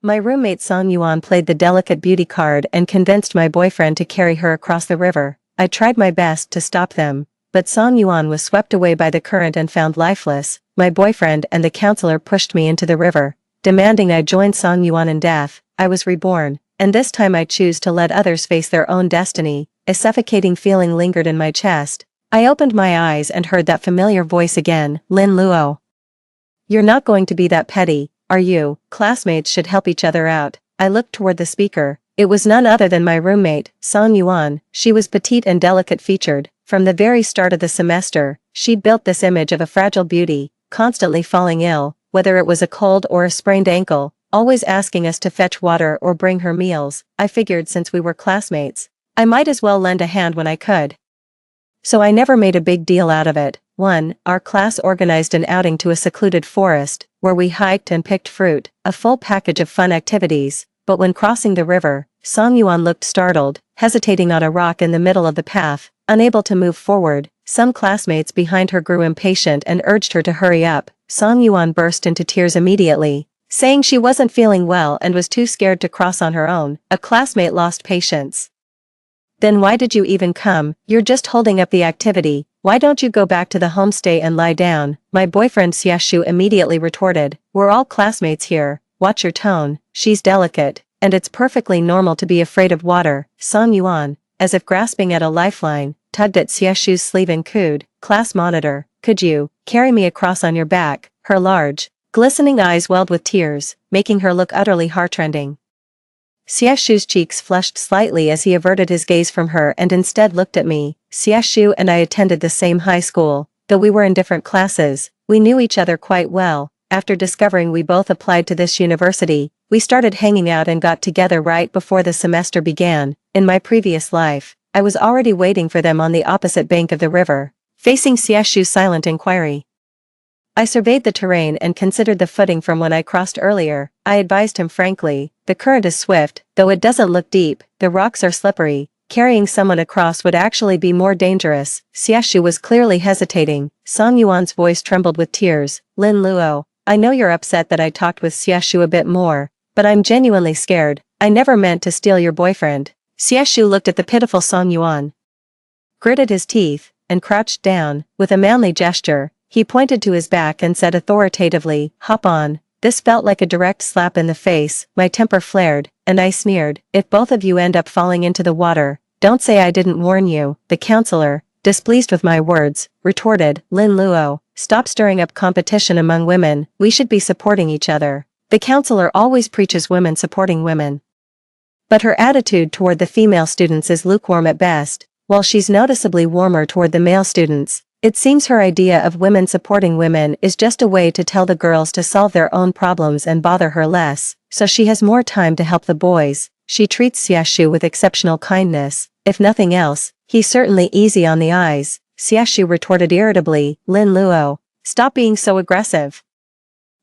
My roommate Song Yuan played the delicate beauty card and convinced my boyfriend to carry her across the river. I tried my best to stop them, but Song Yuan was swept away by the current and found lifeless. My boyfriend and the counselor pushed me into the river, demanding I join Song Yuan in death. I was reborn, and this time I choose to let others face their own destiny. A suffocating feeling lingered in my chest. I opened my eyes and heard that familiar voice again, Lin Luo. You're not going to be that petty, are you? Classmates should help each other out. I looked toward the speaker. It was none other than my roommate, Song Yuan. She was petite and delicate-featured. From the very start of the semester, she'd built this image of a fragile beauty, constantly falling ill, whether it was a cold or a sprained ankle, always asking us to fetch water or bring her meals. I figured since we were classmates, I might as well lend a hand when I could. So I never made a big deal out of it. Our class organized an outing to a secluded forest, where we hiked and picked fruit, a full package of fun activities. But when crossing the river, Song Yuan looked startled, hesitating on a rock in the middle of the path, unable to move forward. Some classmates behind her grew impatient and urged her to hurry up. Song Yuan burst into tears immediately, saying she wasn't feeling well and was too scared to cross on her own. A classmate lost patience. Then why did you even come? You're just holding up the activity. Why don't you go back to the homestay and lie down? My boyfriend Xiaoshu immediately retorted. We're all classmates here. Watch your tone. She's delicate, and it's perfectly normal to be afraid of water. Song Yuan, as if grasping at a lifeline, tugged at Xiaoshu's sleeve and cooed. Class monitor, could you carry me across on your back? Her large, glistening eyes welled with tears, making her look utterly heartrending. Xiaoshu's cheeks flushed slightly as he averted his gaze from her and instead looked at me. Xiaoshu and I attended the same high school. Though we were in different classes, we knew each other quite well. After discovering we both applied to this university, we started hanging out and got together right before the semester began. In my previous life, I was already waiting for them on the opposite bank of the river, facing Xiaoshu's silent inquiry. I surveyed the terrain and considered the footing from when I crossed earlier. I advised him frankly, the current is swift, though it doesn't look deep, the rocks are slippery, carrying someone across would actually be more dangerous. Xiaoshu was clearly hesitating. Song Yuan's voice trembled with tears. Lin Luo, I know you're upset that I talked with Xiaoshu a bit more, but I'm genuinely scared. I never meant to steal your boyfriend. Xiaoshu looked at the pitiful Song Yuan, gritted his teeth, and crouched down. With a manly gesture, he pointed to his back and said authoritatively, hop on. This felt like a direct slap in the face. My temper flared, and I sneered, if both of you end up falling into the water, don't say I didn't warn you. The counselor, displeased with my words, retorted, Lin Luo, stop stirring up competition among women, we should be supporting each other. The counselor always preaches women supporting women, but her attitude toward the female students is lukewarm at best, while she's noticeably warmer toward the male students. It seems her idea of women supporting women is just a way to tell the girls to solve their own problems and bother her less, so she has more time to help the boys. She treats Xiaoshu with exceptional kindness. If nothing else, he's certainly easy on the eyes. Xiaoshu retorted irritably, Lin Luo, stop being so aggressive.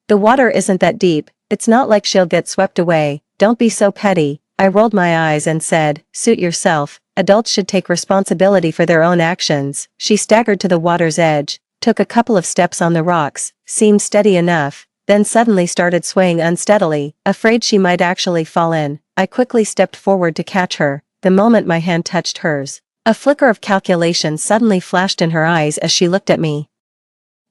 The water isn't that deep, it's not like she'll get swept away, don't be so petty. I rolled my eyes and said, suit yourself, adults should take responsibility for their own actions. She staggered to the water's edge, took a couple of steps on the rocks, seemed steady enough, then suddenly started swaying unsteadily, afraid she might actually fall in. I quickly stepped forward to catch her. The moment my hand touched hers, a flicker of calculation suddenly flashed in her eyes as she looked at me.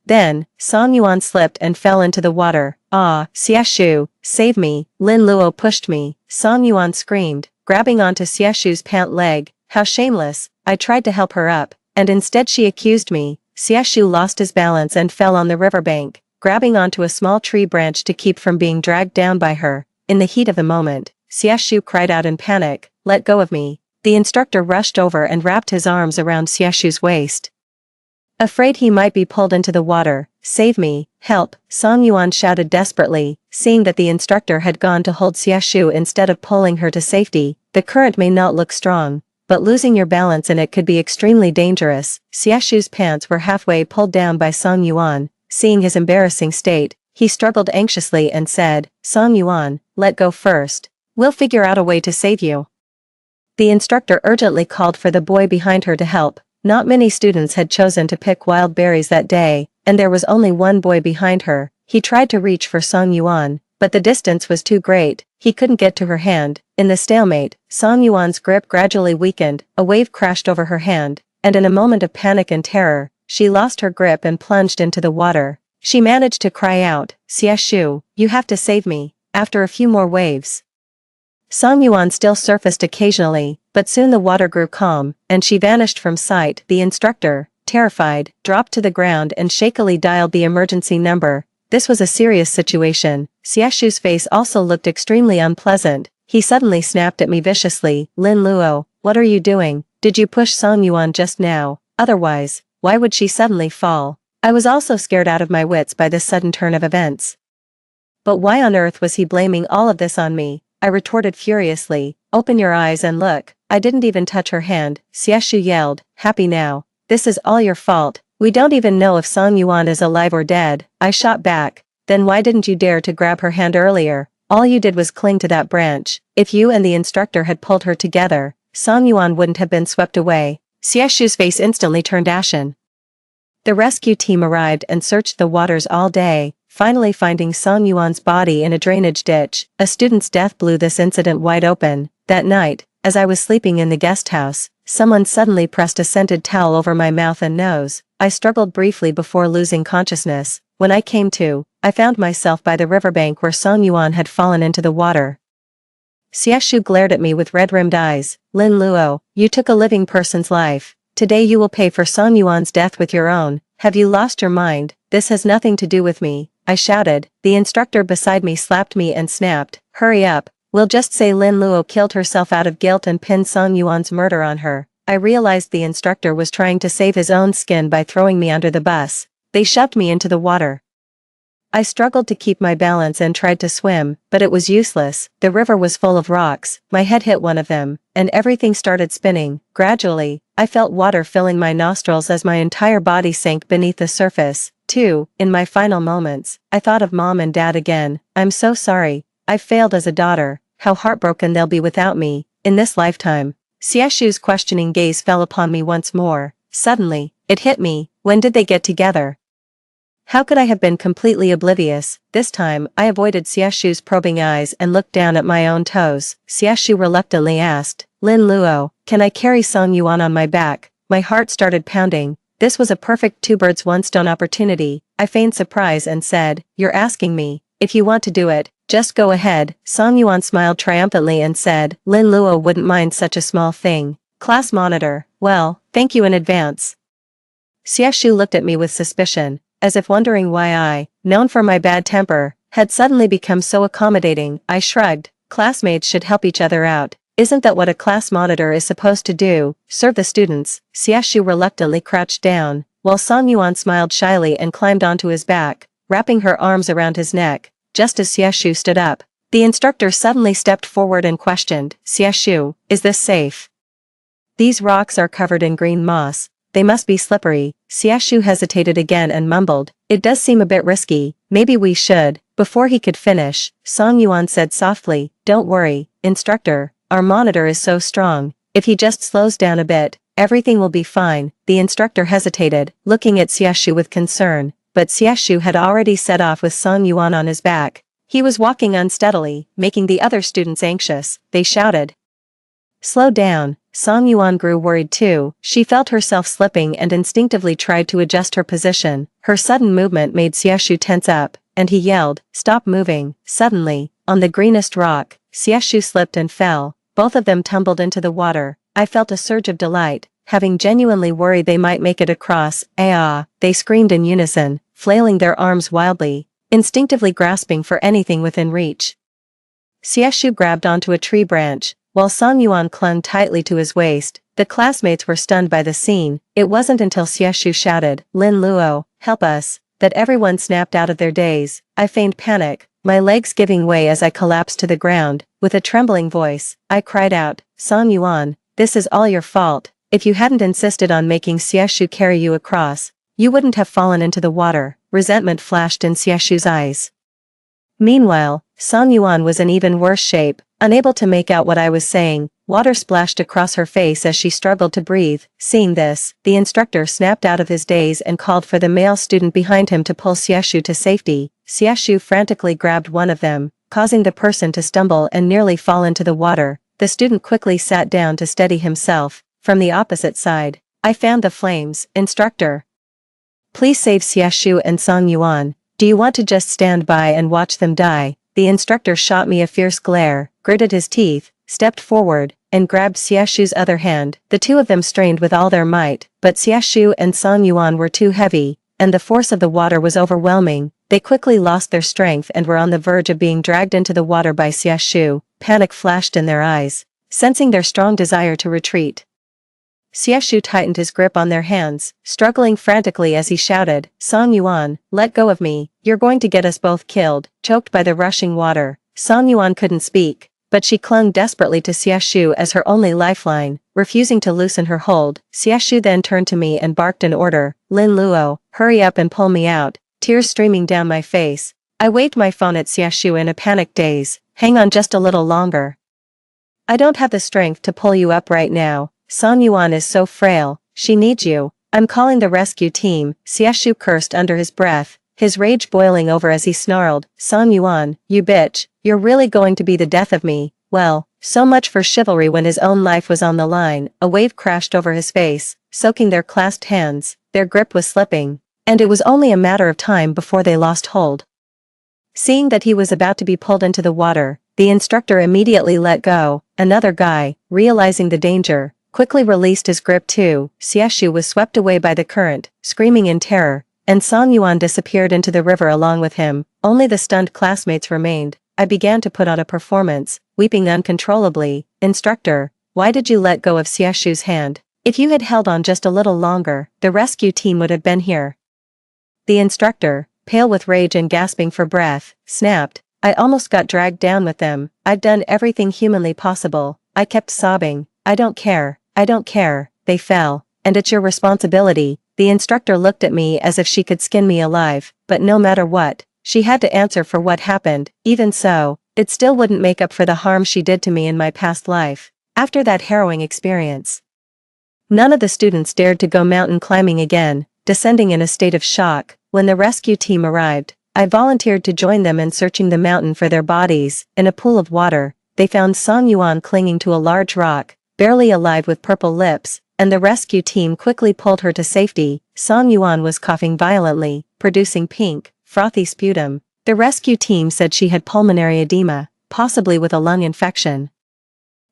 Then, Song Yuan slipped and fell into the water. Ah, Xiaoshu, save me. Lin Luo pushed me. Song Yuan screamed, grabbing onto Xiaoshu's pant leg. How shameless. I tried to help her up, and instead she accused me. Xiaoshu lost his balance and fell on the riverbank, grabbing onto a small tree branch to keep from being dragged down by her. In the heat of the moment, Xiaoshu cried out in panic, let go of me. The instructor rushed over and wrapped his arms around Xiaoshu's waist, afraid he might be pulled into the water. Save me, help, Song Yuan shouted desperately, seeing that the instructor had gone to hold Xiaoshu instead of pulling her to safety. The current may not look strong, but losing your balance in it could be extremely dangerous. Xiaoshu's pants were halfway pulled down by Song Yuan. Seeing his embarrassing state, he struggled anxiously and said, Song Yuan, let go first. We'll figure out a way to save you. The instructor urgently called for the boy behind her to help. Not many students had chosen to pick wild berries that day, and there was only one boy behind her. He tried to reach for Song Yuan, but the distance was too great, he couldn't get to her hand. In the stalemate, Song Yuan's grip gradually weakened, a wave crashed over her hand, and in a moment of panic and terror, she lost her grip and plunged into the water. She managed to cry out, "Xiaoshu, you have to save me," after a few more waves. Song Yuan still surfaced occasionally, but soon the water grew calm, and she vanished from sight. The instructor, terrified, dropped to the ground and shakily dialed the emergency number. This was a serious situation. Xiaoshu's face also looked extremely unpleasant. He suddenly snapped at me viciously, "Lin Luo, what are you doing? Did you push Song Yuan just now? Otherwise, why would she suddenly fall?" I was also scared out of my wits by this sudden turn of events. But why on earth was he blaming all of this on me? I retorted furiously, "Open your eyes and look." I didn't even touch her hand. Xiaoshu yelled, "Happy now. This is all your fault. We don't even know if Song Yuan is alive or dead." I shot back, "Then why didn't you dare to grab her hand earlier? All you did was cling to that branch. If you and the instructor had pulled her together, Song Yuan wouldn't have been swept away." Xiaoshu's face instantly turned ashen. The rescue team arrived and searched the waters all day, finally finding Song Yuan's body in a drainage ditch. A student's death blew this incident wide open. That night, as I was sleeping in the guest house, someone suddenly pressed a scented towel over my mouth and nose. I struggled briefly before losing consciousness. When I came to, I found myself by the riverbank where Song Yuan had fallen into the water. Xiaoshu glared at me with red-rimmed eyes. "Lin Luo, you took a living person's life. Today you will pay for Song Yuan's death with your own. Have you lost your mind? This has nothing to do with me," I shouted. The instructor beside me slapped me and snapped, "Hurry up. We'll just say Lin Luo killed herself out of guilt and pinned Song Yuan's murder on her." I realized the instructor was trying to save his own skin by throwing me under the bus. They shoved me into the water. I struggled to keep my balance and tried to swim, but it was useless. The river was full of rocks. My head hit one of them, and everything started spinning. Gradually, I felt water filling my nostrils as my entire body sank beneath the surface. Too, in my final moments, I thought of Mom and Dad again. "I'm so sorry. I failed as a daughter. How heartbroken they'll be without me, in this lifetime." Xiaoshu's questioning gaze fell upon me once more. Suddenly, it hit me. When did they get together? How could I have been completely oblivious? This time, I avoided Xiaoshu's probing eyes and looked down at my own toes. Xiaoshu reluctantly asked, "Lin Luo, can I carry Song Yuan on my back?" My heart started pounding. This was a perfect two-birds-one-stone opportunity. I feigned surprise and said, "You're asking me. If you want to do it, just go ahead." Song Yuan smiled triumphantly and said, "Lin Luo wouldn't mind such a small thing." Class monitor, "Well, thank you in advance." Xiaoshu looked at me with suspicion, as if wondering why I, known for my bad temper, had suddenly become so accommodating. I shrugged. Classmates should help each other out. Isn't that what a class monitor is supposed to do? Serve the students? Xiaoshu reluctantly crouched down, while Song Yuan smiled shyly and climbed onto his back, wrapping her arms around his neck. Just as Xiaoshu stood up, the instructor suddenly stepped forward and questioned, "Xiaoshu, is this safe? These rocks are covered in green moss. They must be slippery." Xiaoshu hesitated again and mumbled, "It does seem a bit risky. Maybe we should." Before he could finish, Song Yuan said softly, "Don't worry, instructor, our monitor is so strong. If he just slows down a bit, everything will be fine." The instructor hesitated, looking at Xiaoshu with concern, but Xiaoshu had already set off with Song Yuan on his back. He was walking unsteadily, making the other students anxious. They shouted, "Slow down." Song Yuan grew worried too. She felt herself slipping and instinctively tried to adjust her position. Her sudden movement made Xiaoshu tense up, and he yelled, "Stop moving." Suddenly, on the greenest rock, Xiaoshu slipped and fell. Both of them tumbled into the water. I felt a surge of delight, having genuinely worried they might make it across. "Ah!" They screamed in unison, flailing their arms wildly, instinctively grasping for anything within reach. Xiaoshu grabbed onto a tree branch, while Song Yuan clung tightly to his waist. The classmates were stunned by the scene. It wasn't until Xiaoshu shouted, "Lin Luo, help us," that everyone snapped out of their daze. I feigned panic, my legs giving way as I collapsed to the ground. With a trembling voice, I cried out, "Song Yuan, this is all your fault. If you hadn't insisted on making Xiaoshu carry you across, you wouldn't have fallen into the water." Resentment flashed in Xiaoshu's eyes. Meanwhile, Song Yuan was in even worse shape, unable to make out what I was saying. Water splashed across her face as she struggled to breathe. Seeing this, the instructor snapped out of his daze and called for the male student behind him to pull Xiaoshu to safety. Xiaoshu frantically grabbed one of them, causing the person to stumble and nearly fall into the water. The student quickly sat down to steady himself. From the opposite side, I fanned the flames. Instructor, please save Xiaoshu and Song Yuan. Do you want to just stand by and watch them die? The instructor shot me a fierce glare, gritted his teeth, stepped forward, and grabbed Xiaoshu's other hand. The two of them strained with all their might, but Xiaoshu and Song Yuan were too heavy, and the force of the water was overwhelming. They quickly lost their strength and were on the verge of being dragged into the water by Xiaoshu. Panic flashed in their eyes, sensing their strong desire to retreat. Xiaoshu tightened his grip on their hands, struggling frantically as he shouted, Song Yuan, let go of me, you're going to get us both killed. Choked by the rushing water, Song Yuan couldn't speak, but she clung desperately to Xiaoshu as her only lifeline, refusing to loosen her hold. Xiaoshu then turned to me and barked an order, Lin Luo, hurry up and pull me out, tears streaming down my face. I waved my phone at Xiaoshu in a panicked daze, hang on just a little longer. I don't have the strength to pull you up right now. Song Yuan is so frail, she needs you. I'm calling the rescue team. Xiaoshu cursed under his breath, his rage boiling over as he snarled, Song Yuan, you bitch, you're really going to be the death of me. Well, so much for chivalry when his own life was on the line. A wave crashed over his face, soaking their clasped hands. Their grip was slipping, and it was only a matter of time before they lost hold. Seeing that he was about to be pulled into the water, the instructor immediately let go. Another guy, realizing the danger, quickly released his grip too. Xiaoshu was swept away by the current, screaming in terror, and Song Yuan disappeared into the river along with him. Only the stunned classmates remained. I began to put on a performance, weeping uncontrollably. Instructor, why did you let go of Xiaoshu's hand? If you had held on just a little longer, the rescue team would have been here. The instructor, pale with rage and gasping for breath, snapped, I almost got dragged down with them. I've done everything humanly possible. I kept sobbing, I don't care, they fell, and it's your responsibility. The instructor looked at me as if she could skin me alive, but no matter what, she had to answer for what happened. Even so, it still wouldn't make up for the harm she did to me in my past life. After that harrowing experience, none of the students dared to go mountain climbing again, descending in a state of shock. When the rescue team arrived, I volunteered to join them in searching the mountain for their bodies. In a pool of water, they found Song Yuan clinging to a large rock, barely alive with purple lips, and the rescue team quickly pulled her to safety. Song Yuan was coughing violently, producing pink, frothy sputum. The rescue team said she had pulmonary edema, possibly with a lung infection,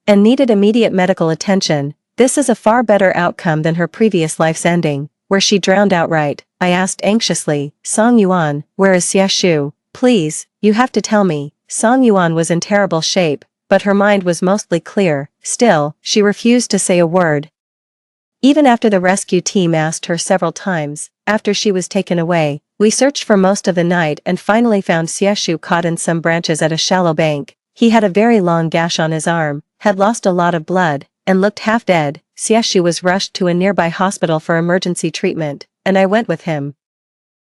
and needed immediate medical attention. This is a far better outcome than her previous life's ending, where she drowned outright. I asked anxiously, Song Yuan, where is Xiaoshu? Please, you have to tell me. Song Yuan was in terrible shape, but her mind was mostly clear. Still, she refused to say a word. Even after the rescue team asked her several times, after she was taken away, we searched for most of the night and finally found Xiaoshu caught in some branches at a shallow bank. He had a very long gash on his arm, had lost a lot of blood, and looked half dead. Xiaoshu was rushed to a nearby hospital for emergency treatment, and I went with him.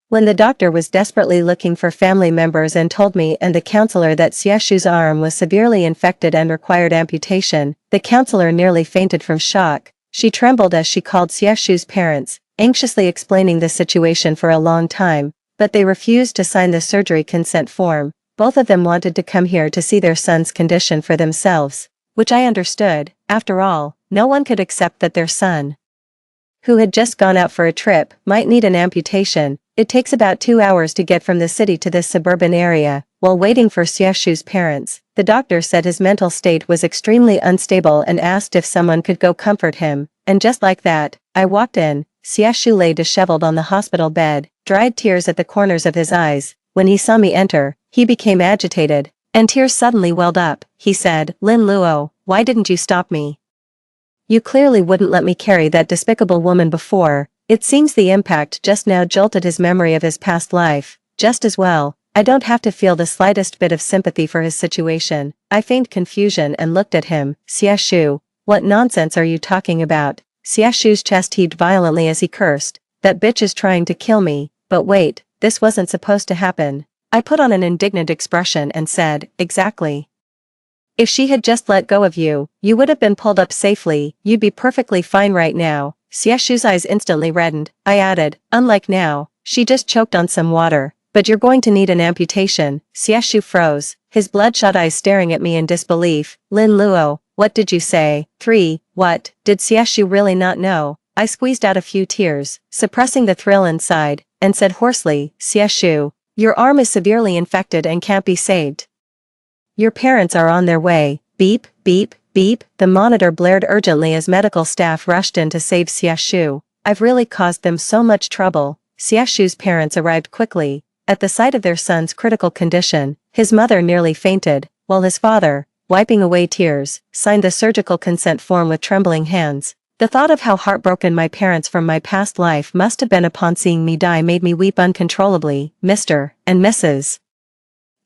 When the doctor was desperately looking for family members and told me and the counselor that Xiaoshu's arm was severely infected and required amputation, the counselor nearly fainted from shock. She trembled as she called Xiaoshu's parents, anxiously explaining the situation for a long time, but they refused to sign the surgery consent form. Both of them wanted to come here to see their son's condition for themselves, which I understood. After all, no one could accept that their son, who had just gone out for a trip, might need an amputation. It takes about 2 hours to get from the city to this suburban area. While waiting for Xiaoshu's parents, the doctor said his mental state was extremely unstable and asked if someone could go comfort him, and just like that, I walked in. Xiaoshu lay disheveled on the hospital bed, dried tears at the corners of his eyes. When he saw me enter, he became agitated, and tears suddenly welled up. He said, Lin Luo, why didn't you stop me? You clearly wouldn't let me carry that despicable woman before. It seems the impact just now jolted his memory of his past life. Just as well, I don't have to feel the slightest bit of sympathy for his situation. I feigned confusion and looked at him. Xiaoshu, what nonsense are you talking about? Xiaoshu's chest heaved violently as he cursed. That bitch is trying to kill me. But wait, this wasn't supposed to happen. I put on an indignant expression and said, exactly. If she had just let go of you, you would have been pulled up safely. You'd be perfectly fine right now. Xiaoshu's eyes instantly reddened. I added, unlike now, she just choked on some water. But you're going to need an amputation. Xiaoshu froze, his bloodshot eyes staring at me in disbelief. Lin Luo, what did you say? 3. What? Did Xiaoshu really not know? I squeezed out a few tears, suppressing the thrill inside, and said hoarsely, Xiaoshu, your arm is severely infected and can't be saved. Your parents are on their way. Beep, beep, beep. The monitor blared urgently as medical staff rushed in to save Xiaoshu. I've really caused them so much trouble. Xiaoshu's parents arrived quickly. At the sight of their son's critical condition, his mother nearly fainted, while his father, wiping away tears, signed the surgical consent form with trembling hands. The thought of how heartbroken my parents from my past life must have been upon seeing me die made me weep uncontrollably. Mr. and Mrs.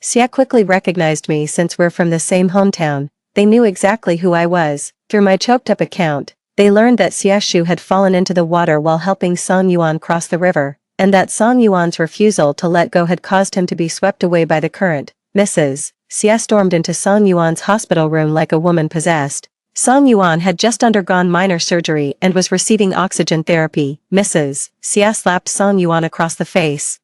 Xia quickly recognized me since we're from the same hometown. They knew exactly who I was. Through my choked-up account, they learned that Xiaoshu had fallen into the water while helping Song Yuan cross the river, and that Song Yuan's refusal to let go had caused him to be swept away by the current. Mrs. Xia stormed into Song Yuan's hospital room like a woman possessed. Song Yuan had just undergone minor surgery and was receiving oxygen therapy. Mrs. Xia slapped Song Yuan across the face.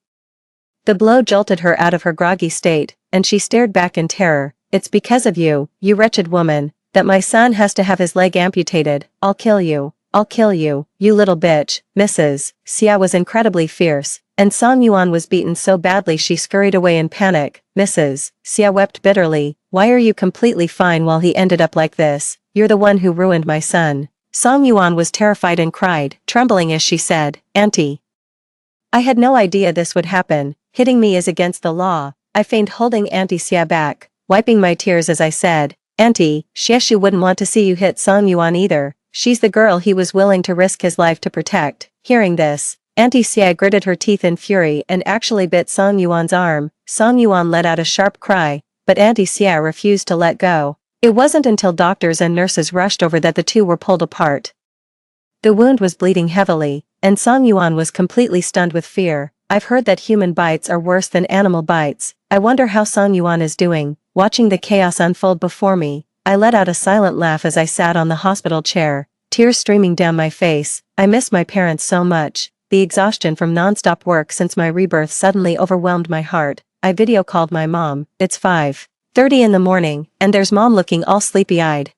The blow jolted her out of her groggy state, and she stared back in terror. It's because of you, you wretched woman, that my son has to have his leg amputated. I'll kill you. I'll kill you, you little bitch. Mrs. Xia was incredibly fierce, and Song Yuan was beaten so badly she scurried away in panic. Mrs. Xia wept bitterly. Why are you completely fine while he ended up like this? You're the one who ruined my son. Song Yuan was terrified and cried, trembling as she said, Auntie. I had no idea this would happen. Hitting me is against the law. I feigned holding Auntie Xia back, wiping my tears as I said, Auntie, Xiaoshu wouldn't want to see you hit Song Yuan either. She's the girl he was willing to risk his life to protect. Hearing this, Auntie Xia gritted her teeth in fury and actually bit Song Yuan's arm. Song Yuan let out a sharp cry, but Auntie Xia refused to let go. It wasn't until doctors and nurses rushed over that the two were pulled apart. The wound was bleeding heavily, and Song Yuan was completely stunned with fear. I've heard that human bites are worse than animal bites. I wonder how Song Yuan is doing. Watching the chaos unfold before me, I let out a silent laugh as I sat on the hospital chair, tears streaming down my face. I miss my parents so much. The exhaustion from non-stop work since my rebirth suddenly overwhelmed my heart. I video called my mom. It's 5:30 in the morning, and there's mom looking all sleepy-eyed,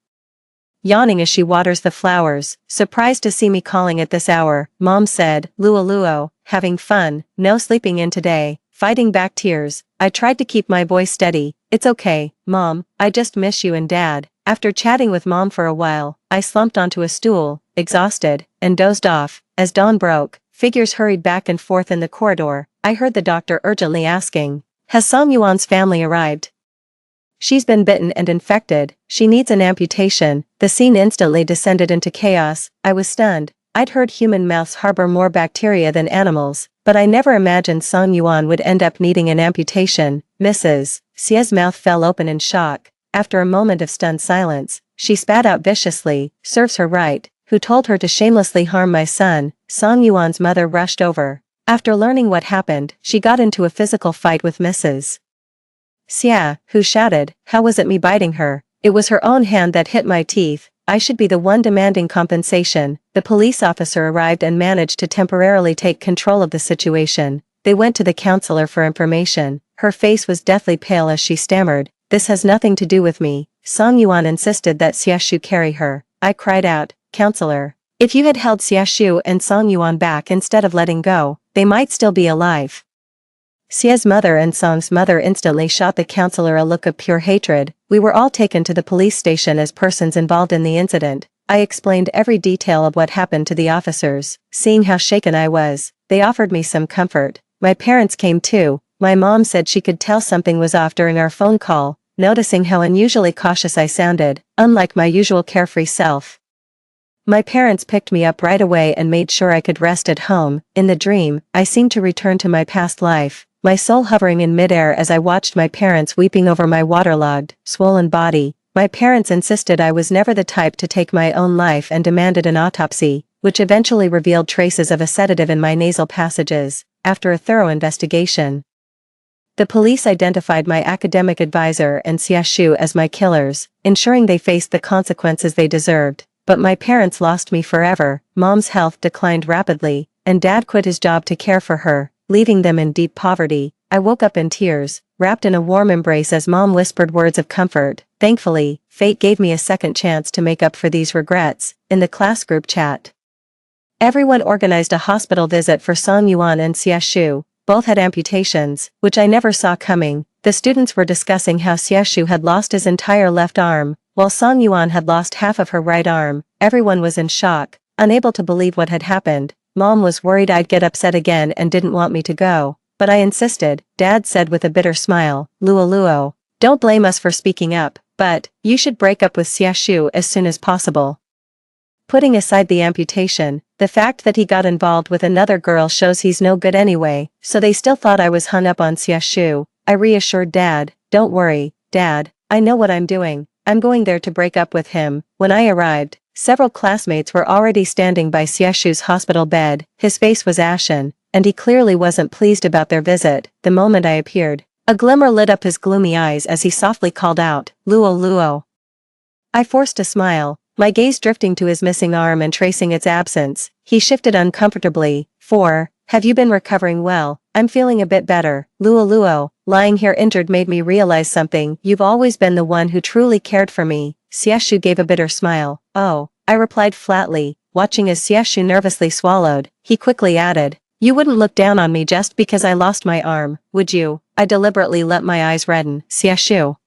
yawning as she waters the flowers. Surprised to see me calling at this hour, mom said, Luo Luo, having fun, no sleeping in today. Fighting back tears, I tried to keep my voice steady. It's okay, mom, I just miss you and dad. After chatting with mom for a while, I slumped onto a stool, exhausted, and dozed off. As dawn broke, figures hurried back and forth in the corridor. I heard the doctor urgently asking, has Song Yuan's family arrived? She's been bitten and infected. She needs an amputation. The scene instantly descended into chaos. I was stunned. I'd heard human mouths harbor more bacteria than animals, but I never imagined Song Yuan would end up needing an amputation. Mrs. Xia's mouth fell open in shock. After a moment of stunned silence, she spat out viciously, serves her right, who told her to shamelessly harm my son. Song Yuan's mother rushed over. After learning what happened, she got into a physical fight with Mrs. Xia, who shouted, how was it me biting her? It was her own hand that hit my teeth. I should be the one demanding compensation. The police officer arrived and managed to temporarily take control of the situation. They went to the counselor for information. Her face was deathly pale as she stammered, this has nothing to do with me. Song Yuan insisted that Xiaoshu carry her. I cried out, Counselor, if you had held Xiaoshu and Song Yuan back instead of letting go, they might still be alive. Xia's mother and Song's mother instantly shot the counselor a look of pure hatred. We were all taken to the police station as persons involved in the incident. I explained every detail of what happened to the officers. Seeing how shaken I was, they offered me some comfort. My parents came too. My mom said she could tell something was off during our phone call, noticing how unusually cautious I sounded, unlike my usual carefree self. My parents picked me up right away and made sure I could rest at home. In the dream, I seemed to return to my past life, my soul hovering in midair as I watched my parents weeping over my waterlogged, swollen body. My parents insisted I was never the type to take my own life and demanded an autopsy, which eventually revealed traces of a sedative in my nasal passages. After a thorough investigation, the police identified my academic advisor and Xiaoshu as my killers, ensuring they faced the consequences they deserved. But my parents lost me forever. Mom's health declined rapidly, and Dad quit his job to care for her, leaving them in deep poverty. I woke up in tears, wrapped in a warm embrace as Mom whispered words of comfort. Thankfully, fate gave me a second chance to make up for these regrets. In the class group chat, everyone organized a hospital visit for Song Yuan and Xie Shu. Both had amputations, which I never saw coming. The students were discussing how Xie Shu had lost his entire left arm, while Song Yuan had lost half of her right arm. Everyone was in shock, unable to believe what had happened. Mom was worried I'd get upset again and didn't want me to go, but I insisted. Dad said with a bitter smile, "Luo Luo, don't blame us for speaking up, but you should break up with Xie Shu as soon as possible." Putting aside the amputation, the fact that he got involved with another girl shows he's no good anyway, so they still thought I was hung up on Xie Shu. I reassured Dad, "Don't worry, Dad, I know what I'm doing. I'm going there to break up with him." When I arrived, several classmates were already standing by Xie Shu's hospital bed. His face was ashen, and he clearly wasn't pleased about their visit. The moment I appeared, a glimmer lit up his gloomy eyes as he softly called out, "Luo Luo." I forced a smile, my gaze drifting to his missing arm and tracing its absence. He shifted uncomfortably. Have you been recovering well? I'm feeling a bit better. Luo Luo, lying here injured made me realize something. You've always been the one who truly cared for me. Xie Shu gave a bitter smile. Oh, I replied flatly, watching as Xie Shu nervously swallowed. He quickly added, "You wouldn't look down on me just because I lost my arm, would you?" I deliberately let my eyes redden. Xie Shu,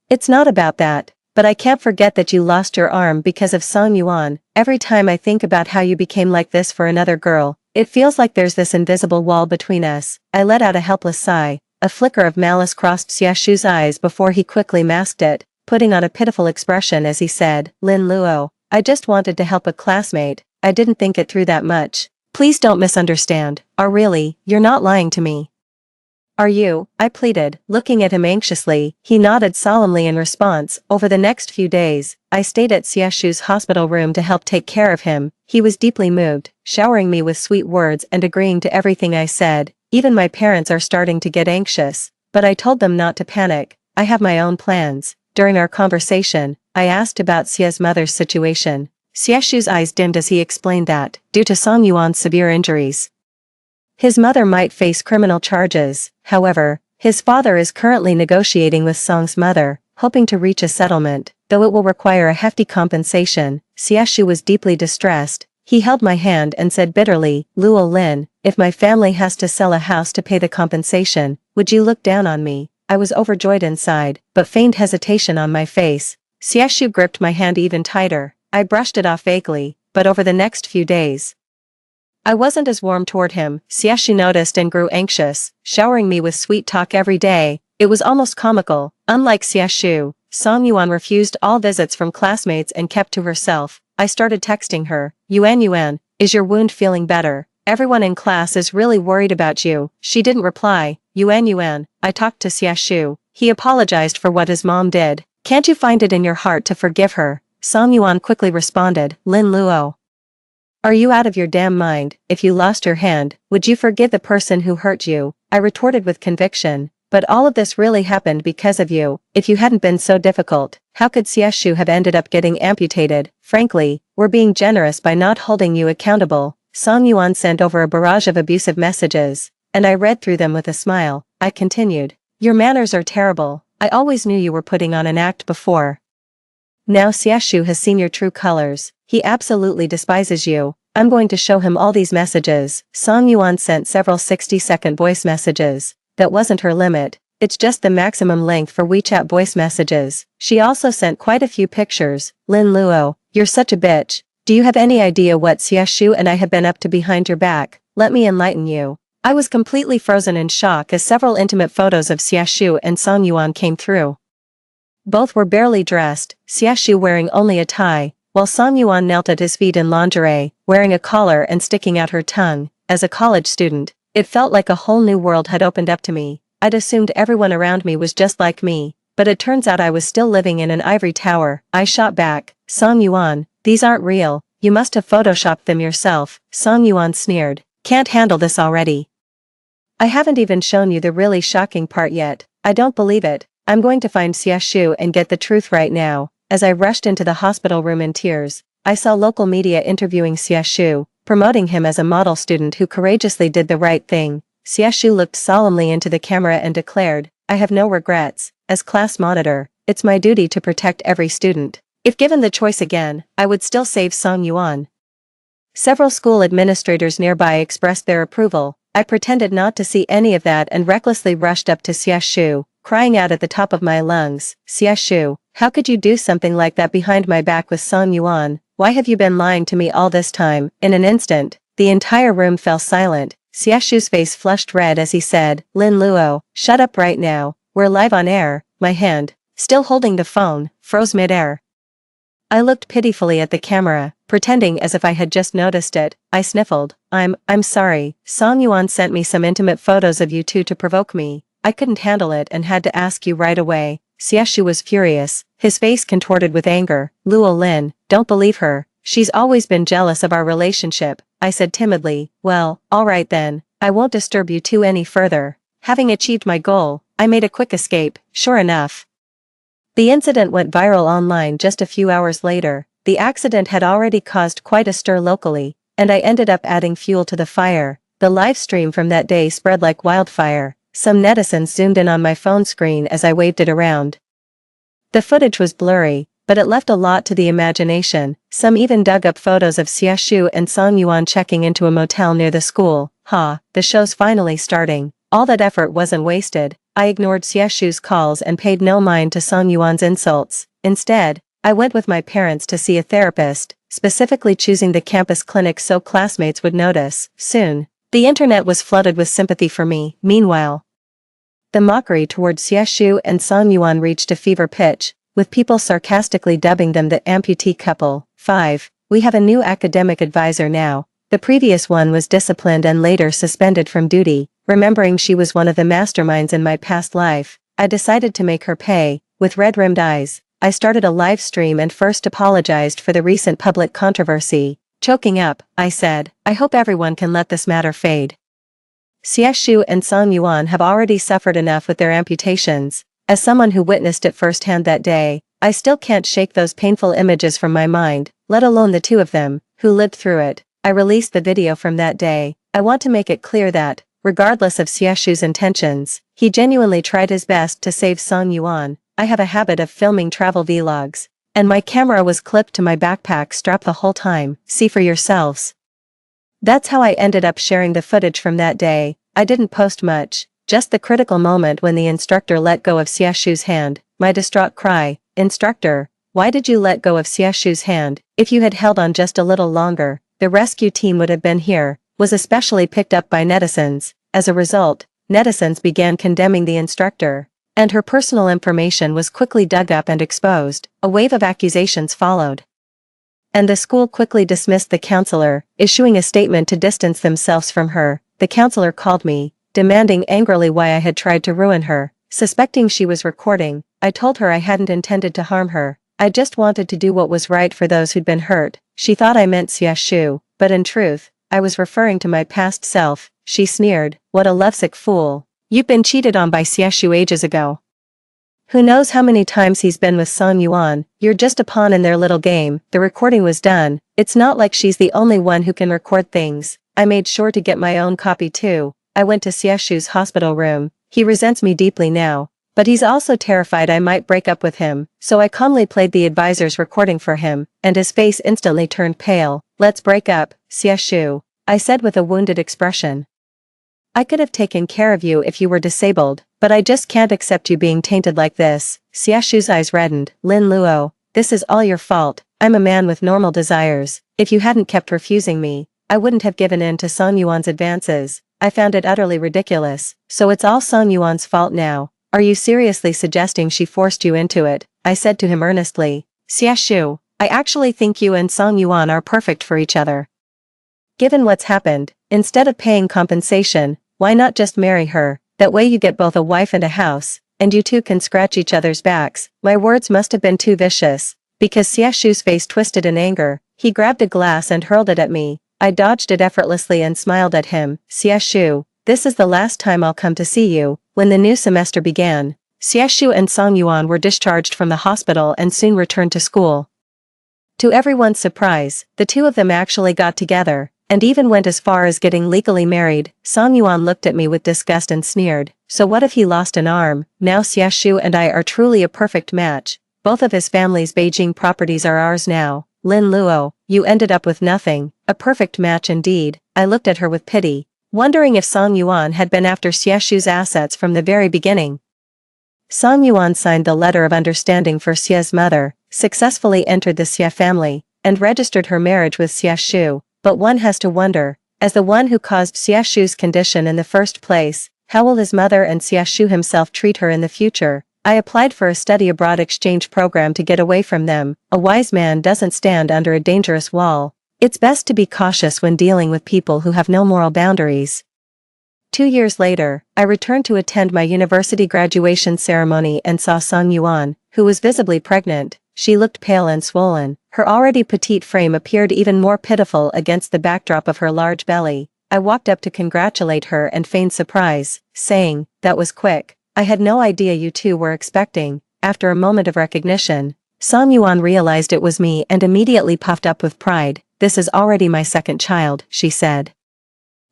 it's not about that. But I can't forget that you lost your arm because of Song Yuan. Every time I think about how you became like this for another girl, it feels like there's this invisible wall between us. I let out a helpless sigh. A flicker of malice crossed Xie Shu's eyes before he quickly masked it, putting on a pitiful expression as he said, "Lin Luo, I just wanted to help a classmate. I didn't think it through that much. Please don't misunderstand. Really, you're not lying to me, are you?" I pleaded, looking at him anxiously. He nodded solemnly in response. Over the next few days, I stayed at Xie Shu's hospital room to help take care of him. He was deeply moved, showering me with sweet words and agreeing to everything I said. Even my parents are starting to get anxious, but I told them not to panic. I have my own plans. During our conversation, I asked about Xie's mother's situation. Xie Shu's eyes dimmed as he explained that, due to Song Yuan's severe injuries, his mother might face criminal charges. However, his father is currently negotiating with Song's mother, hoping to reach a settlement, though it will require a hefty compensation. Xie Shu was deeply distressed. He held my hand and said bitterly, "Luo Lin, if my family has to sell a house to pay the compensation, would you look down on me?" I was overjoyed inside, but feigned hesitation on my face. Xie Shu gripped my hand even tighter. I brushed it off vaguely, but over the next few days, I wasn't as warm toward him. Xie Shu noticed and grew anxious, showering me with sweet talk every day. It was almost comical. Unlike Xie Shu, Song Yuan refused all visits from classmates and kept to herself. I started texting her, Yuan, is your wound feeling better? Everyone in class is really worried about you." She didn't reply. Yuan, I talked to Xie Shu. He apologized for what his mom did. "Can't you find it in your heart to forgive her?" Song Yuan quickly responded, "Lin Luo, are you out of your damn mind? If you lost your hand, would you forgive the person who hurt you?" I retorted with conviction. "But all of this really happened because of you. If you hadn't been so difficult, how could Xie Shu have ended up getting amputated? Frankly, we're being generous by not holding you accountable." Song Yuan sent over a barrage of abusive messages, and I read through them with a smile. I continued, "Your manners are terrible. I always knew you were putting on an act before. Now Xie Shu has seen your true colors. He absolutely despises you. I'm going to show him all these messages." Song Yuan sent several 60-second voice messages. That wasn't her limit. It's just the maximum length for WeChat voice messages. She also sent quite a few pictures. "Lin Luo, you're such a bitch. Do you have any idea what Xie Shu and I have been up to behind your back? Let me enlighten you." I was completely frozen in shock as several intimate photos of Xie Shu and Song Yuan came through. Both were barely dressed, Xie Shu wearing only a tie, while Song Yuan knelt at his feet in lingerie, wearing a collar and sticking out her tongue. As a college student, it felt like a whole new world had opened up to me. I'd assumed everyone around me was just like me, but it turns out I was still living in an ivory tower. I shot back, "Song Yuan, these aren't real. You must have photoshopped them yourself." Song Yuan sneered, "Can't handle this already? I haven't even shown you the really shocking part yet. I don't believe it. I'm going to find Xie Shu and get the truth right now." As I rushed into the hospital room in tears, I saw local media interviewing Xie Shu, promoting him as a model student who courageously did the right thing. Xiaoshu looked solemnly into the camera and declared, I have no regrets. As class monitor, it's my duty to protect every student. If given the choice again, I would still save Song Yuan. Several school administrators nearby expressed their approval. I pretended not to see any of that and recklessly rushed up to Xiaoshu, crying out at the top of my lungs, Xiaoshu, how could you do something like that behind my back with Song Yuan? Why have you been lying to me all this time? In an instant, the entire room fell silent. Xiaoshu's face flushed red as he said, Lin Luo, shut up right now, we're live on air. My hand, still holding the phone, froze mid-air. I looked pitifully at the camera, pretending as if I had just noticed it. I sniffled. I'm sorry. Song Yuan sent me some intimate photos of you two to provoke me. I couldn't handle it and had to ask you right away. Xiaoshu was furious, his face contorted with anger. Luo Lin, don't believe her. She's always been jealous of our relationship. I said timidly, well, alright then, I won't disturb you two any further. Having achieved my goal, I made a quick escape. Sure enough, the incident went viral online just a few hours later. The accident had already caused quite a stir locally, and I ended up adding fuel to the fire. The live stream from that day spread like wildfire. Some netizens zoomed in on my phone screen as I waved it around. The footage was blurry, but it left a lot to the imagination. Some even dug up photos of Xiaoshu and Song Yuan checking into a motel near the school. The show's finally starting. All that effort wasn't wasted. I ignored Xiaoshu's calls and paid no mind to Song Yuan's insults. Instead, I went with my parents to see a therapist, specifically choosing the campus clinic so classmates would notice. Soon, the internet was flooded with sympathy for me. Meanwhile, the mockery toward Xiaoshu and Song Yuan reached a fever pitch, with people sarcastically dubbing them the amputee couple. 5. We have a new academic advisor now. The previous one was disciplined and later suspended from duty. Remembering she was one of the masterminds in my past life, I decided to make her pay. With red-rimmed eyes, I started a live stream and first apologized for the recent public controversy. Choking up, I said, I hope everyone can let this matter fade. Xiaoshu and Song Yuan have already suffered enough with their amputations. As someone who witnessed it firsthand that day, I still can't shake those painful images from my mind, let alone the two of them, who lived through it. I released the video from that day. I want to make it clear that, regardless of Xiaoshu's intentions, he genuinely tried his best to save Song Yuan. I have a habit of filming travel vlogs, and my camera was clipped to my backpack strap the whole time. See for yourselves. That's how I ended up sharing the footage from that day. I didn't post much, just the critical moment when the instructor let go of Xiaoshu's hand. My distraught cry, Instructor, why did you let go of Xiaoshu's hand? If you had held on just a little longer, the rescue team would have been here, was especially picked up by netizens. As a result, netizens began condemning the instructor, and her personal information was quickly dug up and exposed. A wave of accusations followed, and the school quickly dismissed the counselor, issuing a statement to distance themselves from her. The counselor called me, demanding angrily why I had tried to ruin her. Suspecting she was recording, I told her I hadn't intended to harm her. I just wanted to do what was right for those who'd been hurt. She thought I meant Xiaoshu, but in truth, I was referring to my past self. She sneered, what a lovesick fool. You've been cheated on by Xiaoshu ages ago. Who knows how many times he's been with Song Yuan. You're just a pawn in their little game. The recording was done. It's not like she's the only one who can record things. I made sure to get my own copy too. I went to Xiaoshu's hospital room. He resents me deeply now, but he's also terrified I might break up with him, so I calmly played the advisor's recording for him, and his face instantly turned pale. Let's break up, Xiaoshu, I said with a wounded expression. I could have taken care of you if you were disabled, but I just can't accept you being tainted like this. Xiaoshu's eyes reddened. Lin Luo, this is all your fault. I'm a man with normal desires. If you hadn't kept refusing me, I wouldn't have given in to Song Yuan's advances. I found it utterly ridiculous, so it's all Song Yuan's fault now. Are you seriously suggesting she forced you into it? I said to him earnestly. Xiaoshu, I actually think you and Song Yuan are perfect for each other. Given what's happened, instead of paying compensation, why not just marry her? That way you get both a wife and a house, and you two can scratch each other's backs. My words must have been too vicious, because Xiaoshu's face twisted in anger. He grabbed a glass and hurled it at me. I dodged it effortlessly and smiled at him. Xiaoshu, this is the last time I'll come to see you. When the new semester began, Xiaoshu and Song Yuan were discharged from the hospital and soon returned to school. To everyone's surprise, the two of them actually got together, and even went as far as getting legally married. Song Yuan looked at me with disgust and sneered. So what if he lost an arm? Now Xiaoshu and I are truly a perfect match. Both of his family's Beijing properties are ours now. Lin Luo, you ended up with nothing. A perfect match indeed. I looked at her with pity, wondering if Song Yuan had been after Xiaoshu's assets from the very beginning. Song Yuan signed the letter of understanding for Xia's mother, successfully entered the Xia family, and registered her marriage with Xiaoshu. But one has to wonder, as the one who caused Xiaoshu's condition in the first place, how will his mother and Xiaoshu himself treat her in the future? I applied for a study abroad exchange program to get away from them. A wise man doesn't stand under a dangerous wall. It's best to be cautious when dealing with people who have no moral boundaries. 2 years later, I returned to attend my university graduation ceremony and saw Song Yuan, who was visibly pregnant. She looked pale and swollen. Her already petite frame appeared even more pitiful against the backdrop of her large belly. I walked up to congratulate her and feigned surprise, saying, "That was quick. I had no idea you two were expecting." After a moment of recognition, Song Yuan realized it was me and immediately puffed up with pride. "This is already my second child," she said.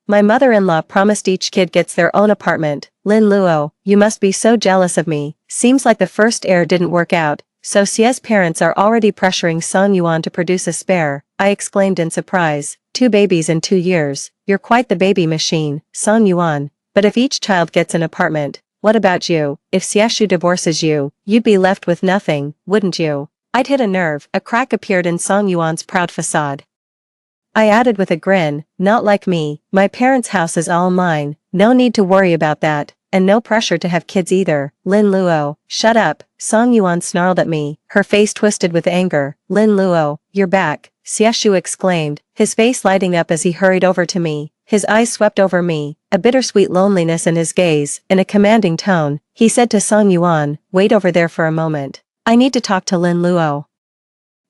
"My mother-in-law promised each kid gets their own apartment. Lin Luo, you must be so jealous of me. Seems like the first heir didn't work out, so Xia's parents are already pressuring Song Yuan to produce a spare," I exclaimed in surprise. "2 babies in 2 years, you're quite the baby machine, Song Yuan. But if each child gets an apartment, what about you? If Xiaoshu divorces you, you'd be left with nothing, wouldn't you?" I'd hit a nerve. A crack appeared in Song Yuan's proud facade. I added with a grin, "Not like me, my parents' house is all mine, no need to worry about that, and no pressure to have kids either." "Lin Luo, shut up," Song Yuan snarled at me, her face twisted with anger. "Lin Luo, you're back," Xiaoshu exclaimed, his face lighting up as he hurried over to me. His eyes swept over me, a bittersweet loneliness in his gaze. In a commanding tone, he said to Song Yuan, "Wait over there for a moment. I need to talk to Lin Luo."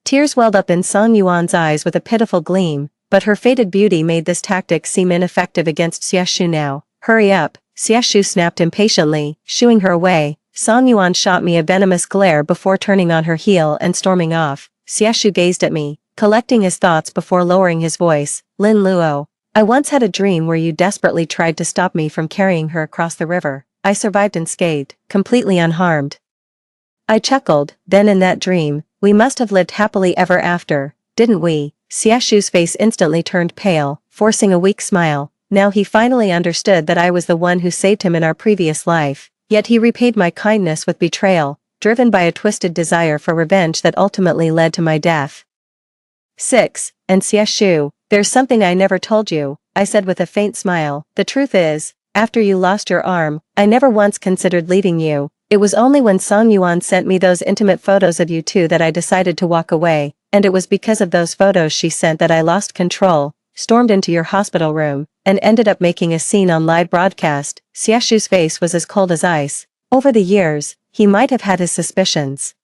Tears welled up in Song Yuan's eyes with a pitiful gleam, but her faded beauty made this tactic seem ineffective against Xiaoshu now. "Hurry up," Xiaoshu snapped impatiently, shooing her away. Song Yuan shot me a venomous glare before turning on her heel and storming off. Xiaoshu gazed at me, collecting his thoughts before lowering his voice. "Lin Luo, I once had a dream where you desperately tried to stop me from carrying her across the river. I survived unscathed, completely unharmed." I chuckled. "Then in that dream, we must have lived happily ever after, didn't we?" Xiaoshu's face instantly turned pale, forcing a weak smile. Now he finally understood that I was the one who saved him in our previous life, yet he repaid my kindness with betrayal, driven by a twisted desire for revenge that ultimately led to my death. 6. And Xiaoshu, there's something I never told you, I said with a faint smile. "The truth is, after you lost your arm, I never once considered leaving you. It was only when Song Yuan sent me those intimate photos of you two that I decided to walk away, and it was because of those photos she sent that I lost control, stormed into your hospital room, and ended up making a scene on live broadcast." Xiaoshu's face was as cold as ice. Over the years, he might have had his suspicions,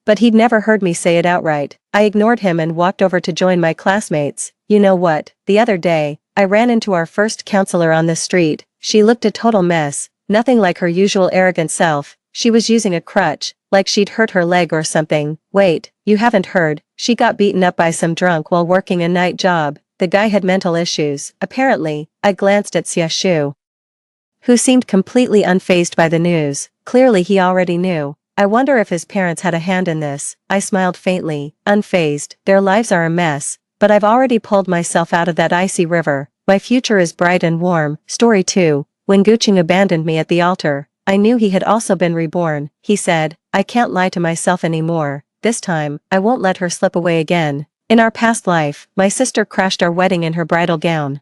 but he'd never heard me say it outright. I ignored him and walked over to join my classmates. "You know what, the other day, I ran into our first counselor on the street. She looked a total mess, nothing like her usual arrogant self. She was using a crutch, like she'd hurt her leg or something." "Wait, you haven't heard, she got beaten up by some drunk while working a night job. The guy had mental issues, apparently." I glanced at Xiaoshu, who seemed completely unfazed by the news. Clearly he already knew. "I wonder if his parents had a hand in this." I smiled faintly. "Unfazed, their lives are a mess, but I've already pulled myself out of that icy river. My future is bright and warm." Story 2. When Guqing abandoned me at the altar, I knew he had also been reborn. He said, "I can't lie to myself anymore. This time, I won't let her slip away again. In our past life, my sister crashed our wedding in her bridal gown,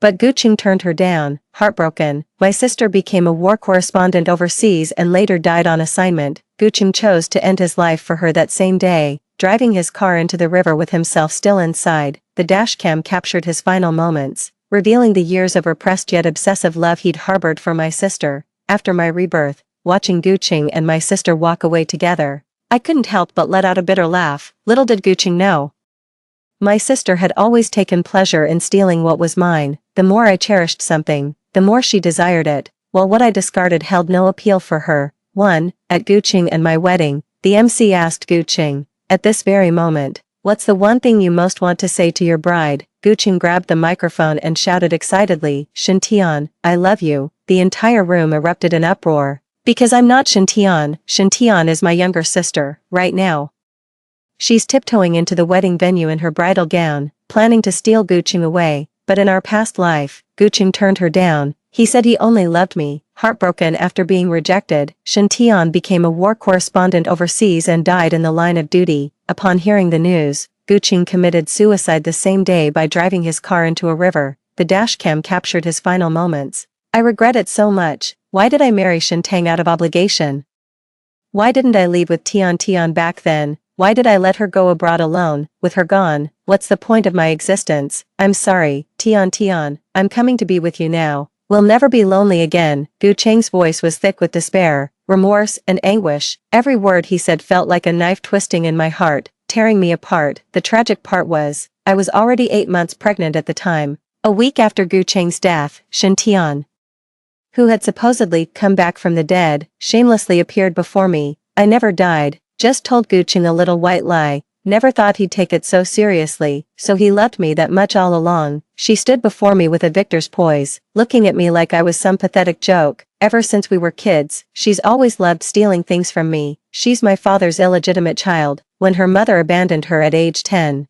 but Guqing turned her down." Heartbroken, my sister became a war correspondent overseas and later died on assignment. Guqing chose to end his life for her that same day, driving his car into the river with himself still inside. The dashcam captured his final moments, revealing the years of repressed yet obsessive love he'd harbored for my sister. After my rebirth, watching Guqing and my sister walk away together, I couldn't help but let out a bitter laugh. Little did Guqing know, my sister had always taken pleasure in stealing what was mine. The more I cherished something, the more she desired it, while what I discarded held no appeal for her. 1. At Guqing and my wedding, the MC asked Guqing, "At this very moment, What's the one thing you most want to say to your bride? Guqing grabbed the microphone and shouted excitedly, Shintian, I love you. The entire room erupted in uproar. Because I'm not Shintian, Shintian is my younger sister, right now. She's tiptoeing into the wedding venue in her bridal gown, planning to steal Guqing away, but in our past life, Guqing turned her down. He said he only loved me. Heartbroken after being rejected, Shintian became a war correspondent overseas and died in the line of duty. Upon hearing the news, Guqing committed suicide the same day by driving his car into a river. The dashcam captured his final moments. I regret it so much. Why did I marry Shintang out of obligation? Why didn't I leave with Tian Tian back then? Why did I let her go abroad alone? With her gone, what's the point of my existence? I'm sorry, Tian Tian, I'm coming to be with you now. We'll never be lonely again. Gu Cheng's voice was thick with despair, remorse, and anguish. Every word he said felt like a knife twisting in my heart, tearing me apart. The tragic part was, I was already 8 months pregnant at the time. A week after Gu Cheng's death, Shin Tian, who had supposedly come back from the dead, shamelessly appeared before me. I never died, just told Gu Cheng a little white lie. Never thought he'd take it so seriously, so he loved me that much all along. She stood before me with a victor's poise, looking at me like I was some pathetic joke. Ever since we were kids, she's always loved stealing things from me. She's my father's illegitimate child, when her mother abandoned her at age 10.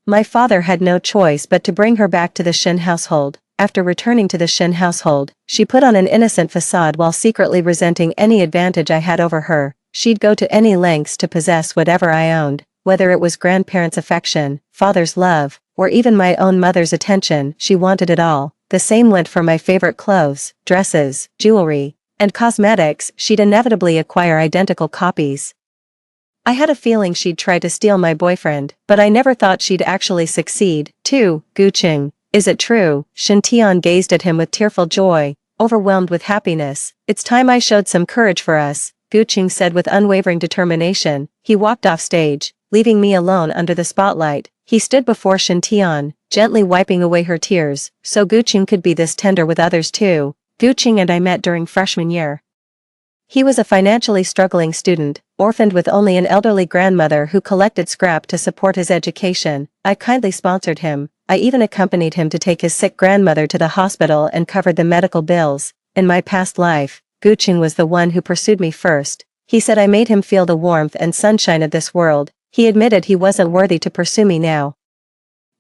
My father had no choice but to bring her back to the Shin household. After returning to the Shin household, she put on an innocent facade while secretly resenting any advantage I had over her. She'd go to any lengths to possess whatever I owned. Whether it was grandparents' affection, father's love, or even my own mother's attention, she wanted it all. The same went for my favorite clothes, dresses, jewelry, and cosmetics. She'd inevitably acquire identical copies. I had a feeling she'd try to steal my boyfriend, but I never thought she'd actually succeed. 2. Guqing. Is it true? Shin Tian gazed at him with tearful joy, overwhelmed with happiness. It's time I showed some courage for us, Guqing said with unwavering determination. He walked off stage, leaving me alone under the spotlight. He stood before Shin Tian, gently wiping away her tears. So Guqing could be this tender with others too. Guqing and I met during freshman year. He was a financially struggling student, orphaned with only an elderly grandmother who collected scrap to support his education. I kindly sponsored him. I even accompanied him to take his sick grandmother to the hospital and covered the medical bills. In my past life, Guqing was the one who pursued me first. He said I made him feel the warmth and sunshine of this world. He admitted he wasn't worthy to pursue me now,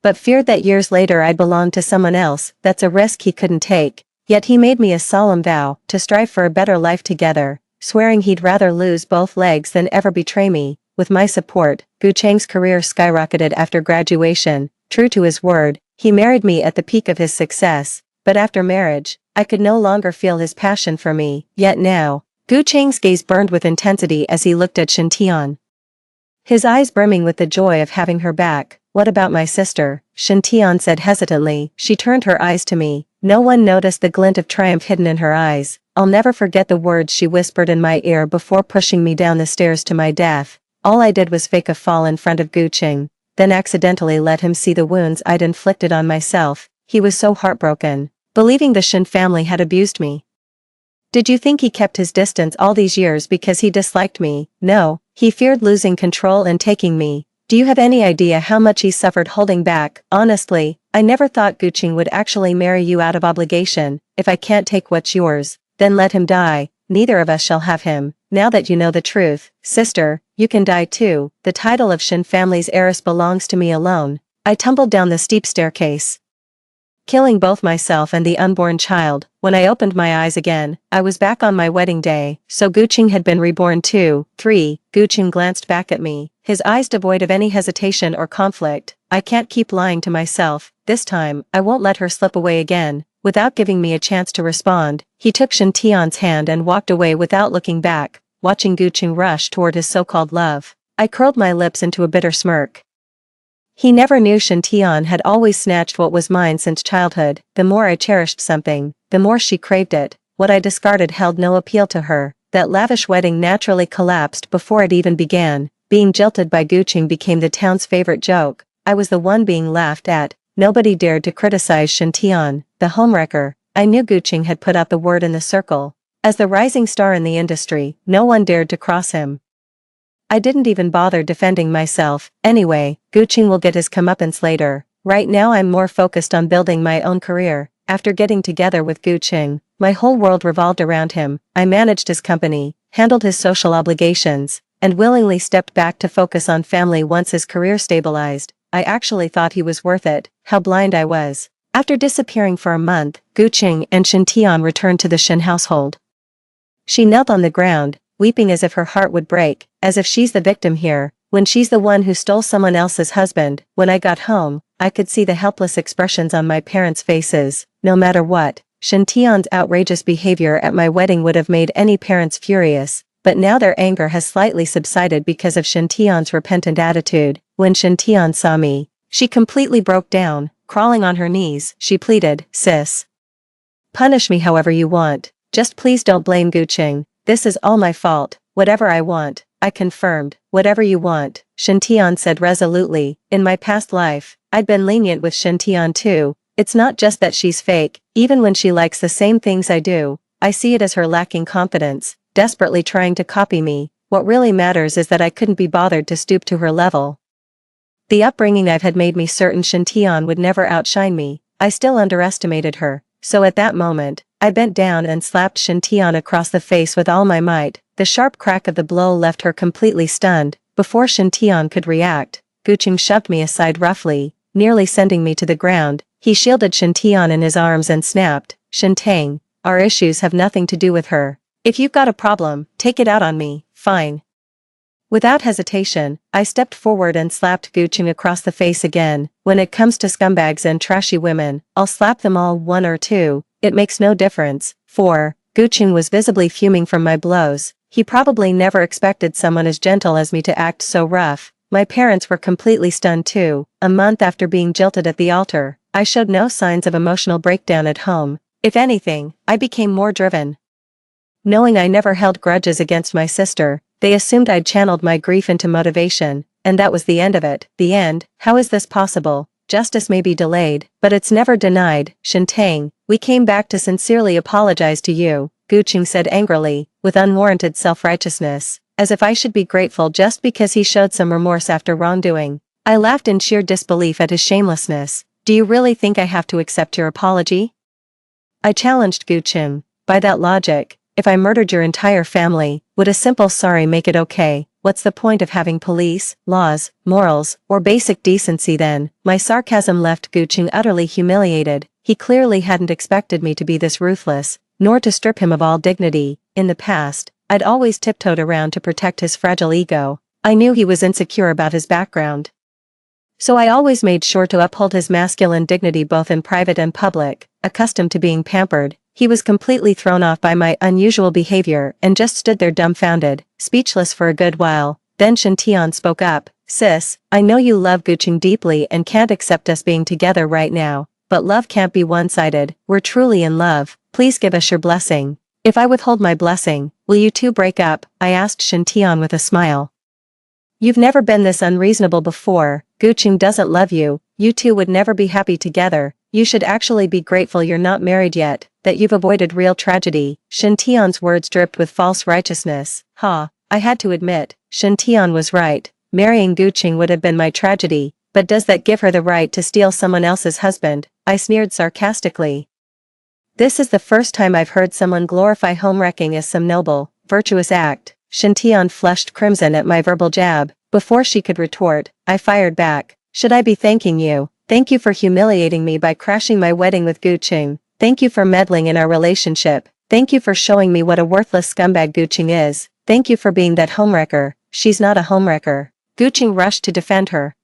but feared that years later I'd belong to someone else. That's a risk he couldn't take. Yet he made me a solemn vow to strive for a better life together, swearing he'd rather lose both legs than ever betray me. With my support, Guqing's career skyrocketed after graduation. True to his word, he married me at the peak of his success, but after marriage, I could no longer feel his passion for me. Yet now, Guqing's gaze burned with intensity as he looked at Shin Tian, his eyes brimming with the joy of having her back. What about my sister? Shin Tian said hesitantly. She turned her eyes to me. No one noticed the glint of triumph hidden in her eyes. I'll never forget the words she whispered in my ear before pushing me down the stairs to my death. All I did was fake a fall in front of Guqing, then accidentally let him see the wounds I'd inflicted on myself. He was so heartbroken, believing the Shin family had abused me. Did you think he kept his distance all these years because he disliked me? No, he feared losing control and taking me. Do you have any idea how much he suffered holding back? Honestly, I never thought Guqing would actually marry you out of obligation. If I can't take what's yours, then let him die. Neither of us shall have him. Now that you know the truth, sister, you can die too. The title of Shin family's heiress belongs to me alone. I tumbled down the steep staircase, killing both myself and the unborn child. When I opened my eyes again, I was back on my wedding day. So Guqing had been reborn too. 3. Guqing glanced back at me, his eyes devoid of any hesitation or conflict. I can't keep lying to myself. This time, I won't let her slip away again. Without giving me a chance to respond, he took Shin Tian's hand and walked away without looking back. Watching Guqing rush toward his so-called love, I curled my lips into a bitter smirk. He never knew Shin Tian had always snatched what was mine since childhood. The more I cherished something, the more she craved it. What I discarded held no appeal to her. That lavish wedding naturally collapsed before it even began. Being jilted by Guqing became the town's favorite joke. I was the one being laughed at. Nobody dared to criticize Shin Tian, the homewrecker. I knew Guqing had put out the word in the circle. As the rising star in the industry, no one dared to cross him. I didn't even bother defending myself. Anyway, Guqing will get his comeuppance later. Right now I'm more focused on building my own career. After getting together with Guqing, my whole world revolved around him. I managed his company, handled his social obligations, and willingly stepped back to focus on family once his career stabilized. I actually thought he was worth it. How blind I was. After disappearing for a month, Guqing and Shen Tian returned to the Shen household. She knelt on the ground, weeping as if her heart would break, as if she's the victim here, when she's the one who stole someone else's husband. When I got home, I could see the helpless expressions on my parents' faces. No matter what, Shen Tian's outrageous behavior at my wedding would have made any parents furious, but now their anger has slightly subsided because of Shen Tian's repentant attitude. When Shen Tian saw me, she completely broke down. Crawling on her knees, she pleaded, "Sis, punish me however you want. Just please don't blame Guqing. This is all my fault. Whatever I want." I confirmed. "Whatever you want," Shen Tian said resolutely. "In my past life, I'd been lenient with Shen Tian too. It's not just that she's fake. Even when she likes the same things I do, I see it as her lacking confidence, desperately trying to copy me. What really matters is that I couldn't be bothered to stoop to her level. The upbringing I've had made me certain Shen Tian would never outshine me. I still underestimated her. So at that moment, I bent down and slapped Shen Tian across the face with all my might. The sharp crack of the blow left her completely stunned. Before Shen Tian could react, Guqing shoved me aside roughly, nearly sending me to the ground. He shielded Shen Tian in his arms and snapped, "Shen Tang, our issues have nothing to do with her. If you've got a problem, take it out on me." "Fine." Without hesitation, I stepped forward and slapped Guqing across the face again. When it comes to scumbags and trashy women, I'll slap them all one or two. It makes no difference. 4. Guqing was visibly fuming from my blows. He probably never expected someone as gentle as me to act so rough. My parents were completely stunned too. A month after being jilted at the altar, I showed no signs of emotional breakdown at home. If anything, I became more driven. Knowing I never held grudges against my sister, they assumed I'd channeled my grief into motivation, and that was the end of it. The end? How is this possible? Justice may be delayed, but it's never denied. "Shen Tang, we came back to sincerely apologize to you," Guqing said angrily, with unwarranted self-righteousness, as if I should be grateful just because he showed some remorse after wrongdoing. I laughed in sheer disbelief at his shamelessness. "Do you really think I have to accept your apology?" I challenged Guqing. "By that logic, if I murdered your entire family, would a simple sorry make it okay? What's the point of having police, laws, morals, or basic decency then?" My sarcasm left Guqing utterly humiliated. He clearly hadn't expected me to be this ruthless, nor to strip him of all dignity. In the past, I'd always tiptoed around to protect his fragile ego. I knew he was insecure about his background, so I always made sure to uphold his masculine dignity both in private and public. Accustomed to being pampered, he was completely thrown off by my unusual behavior and just stood there dumbfounded, speechless for a good while. Then Shen Tian spoke up. "Sis, I know you love Guqing deeply and can't accept us being together right now, but love can't be one-sided. We're truly in love. Please give us your blessing." "If I withhold my blessing, will you two break up?" I asked Shen Tian with a smile. "You've never been this unreasonable before. Guqing doesn't love you. You two would never be happy together. You should actually be grateful you're not married yet, that you've avoided real tragedy." Shen Tian's words dripped with false righteousness. I had to admit, Shen Tian was right. Marrying Guqing would have been my tragedy, but does that give her the right to steal someone else's husband? I sneered sarcastically. This is the first time I've heard someone glorify homewrecking as some noble, virtuous act. Shen Tian flushed crimson at my verbal jab. Before she could retort, I fired back. "Should I be thanking you? Thank you for humiliating me by crashing my wedding with Guqing. Thank you for meddling in our relationship. Thank you for showing me what a worthless scumbag Guqing is. Thank you for being that homewrecker." "She's not a homewrecker." Guqing rushed to defend her.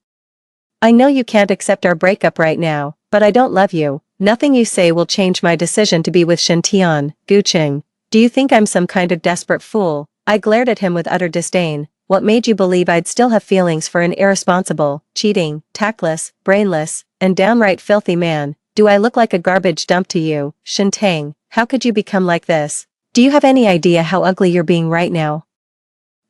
"I know you can't accept our breakup right now, but I don't love you. Nothing you say will change my decision to be with Shen Tian." "Guqing, do you think I'm some kind of desperate fool?" I glared at him with utter disdain. "What made you believe I'd still have feelings for an irresponsible, cheating, tactless, brainless, and downright filthy man? Do I look like a garbage dump to you? Shen Tang, how could you become like this? Do you have any idea how ugly you're being right now?"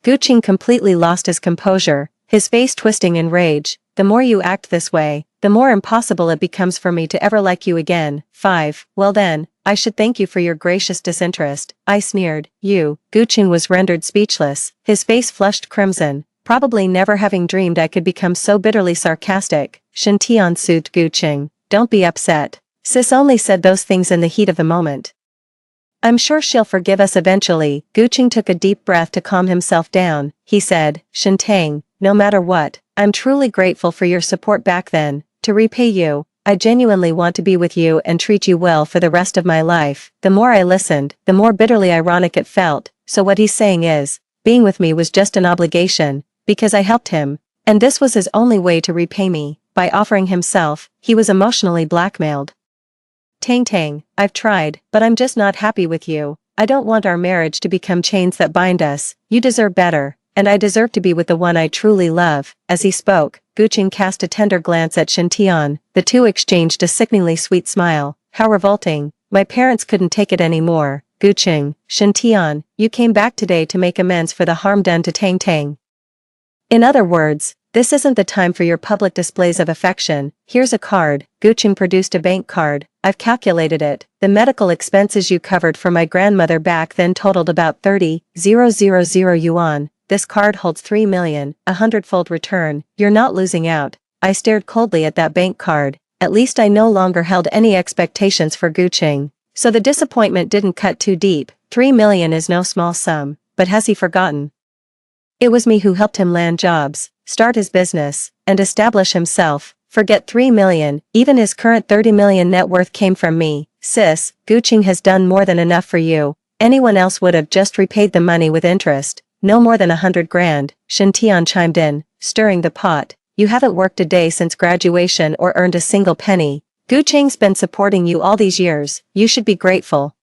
Guqing completely lost his composure, his face twisting in rage. "The more you act this way, the more impossible it becomes for me to ever like you again." 5. "Well then, I should thank you for your gracious disinterest," I sneered. "You." Guqing was rendered speechless, his face flushed crimson. probably never having dreamed I could become so bitterly sarcastic. Shintian soothed Guqing. Don't be upset. Sis only said those things in the heat of the moment. I'm sure she'll forgive us eventually. Guqing took a deep breath to calm himself down. He said, Shintang, no matter what, I'm truly grateful for your support back then. To repay you, I genuinely want to be with you and treat you well for the rest of my life. The more I listened, the more bitterly ironic it felt. So what he's saying is, being with me was just an obligation, because I helped him, and this was his only way to repay me. By offering himself, he was emotionally blackmailed. Tang Tang, I've tried, but I'm just not happy with you. I don't want our marriage to become chains that bind us. You deserve better, and I deserve to be with the one I truly love. As he spoke, Guqing cast a tender glance at Shintian. The two exchanged a sickeningly sweet smile. How revolting. My parents couldn't take it anymore. Guqing, Shintian, you came back today to make amends for the harm done to Tang Tang. In other words, this isn't the time for your public displays of affection. Here's a card. Guqing produced a bank card. I've calculated it. The medical expenses you covered for my grandmother back then totaled about 30,000 yuan. This card holds 3 million, a hundredfold return. You're not losing out. I stared coldly at that bank card. At least I no longer held any expectations for Guqing. So the disappointment didn't cut too deep. 3 million is no small sum, but has he forgotten? It was me who helped him land jobs, start his business, and establish himself. Forget 3 million, even his current 30 million net worth came from me. Sis, Guqing has done more than enough for you. Anyone else would have just repaid the money with interest. No more than 100 grand, Shintian chimed in, stirring the pot. You haven't worked a day since graduation or earned a single penny. Guqing's been supporting you all these years. You should be grateful.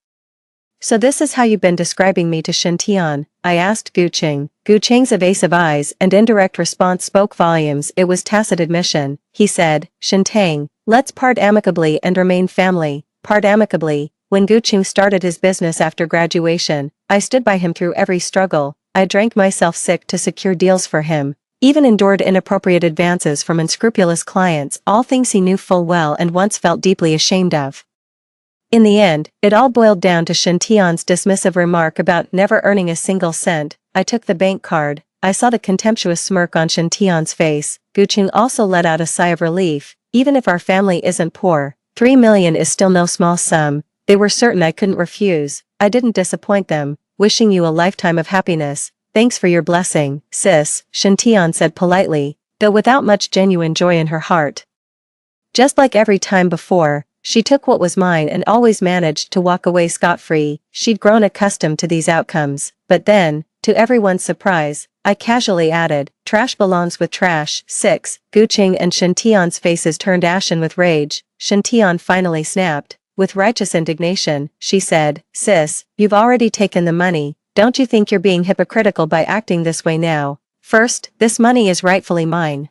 So this is how you've been describing me to Shintian, I asked Guqing. Guqing's evasive eyes and indirect response spoke volumes. It was tacit admission. He said, Shintang, let's part amicably and remain family. Part amicably. When Guqing started his business after graduation, I stood by him through every struggle. I drank myself sick to secure deals for him, even endured inappropriate advances from unscrupulous clients, all things he knew full well and once felt deeply ashamed of. In the end, it all boiled down to Shintian's dismissive remark about never earning a single cent. I took the bank card. I saw the contemptuous smirk on Shintian's face. Guqing also let out a sigh of relief. Even if our family isn't poor, 3 million is still no small sum. They were certain I couldn't refuse. I didn't disappoint them. Wishing you a lifetime of happiness. Thanks for your blessing, sis, Shintian said politely, though without much genuine joy in her heart. Just like every time before, she took what was mine and always managed to walk away scot-free. She'd grown accustomed to these outcomes. But then, to everyone's surprise, I casually added, trash belongs with trash. 6. Guqing and Shintian's faces turned ashen with rage. Shintian finally snapped. With righteous indignation, she said, Sis, you've already taken the money. Don't you think you're being hypocritical by acting this way now? First, this money is rightfully mine.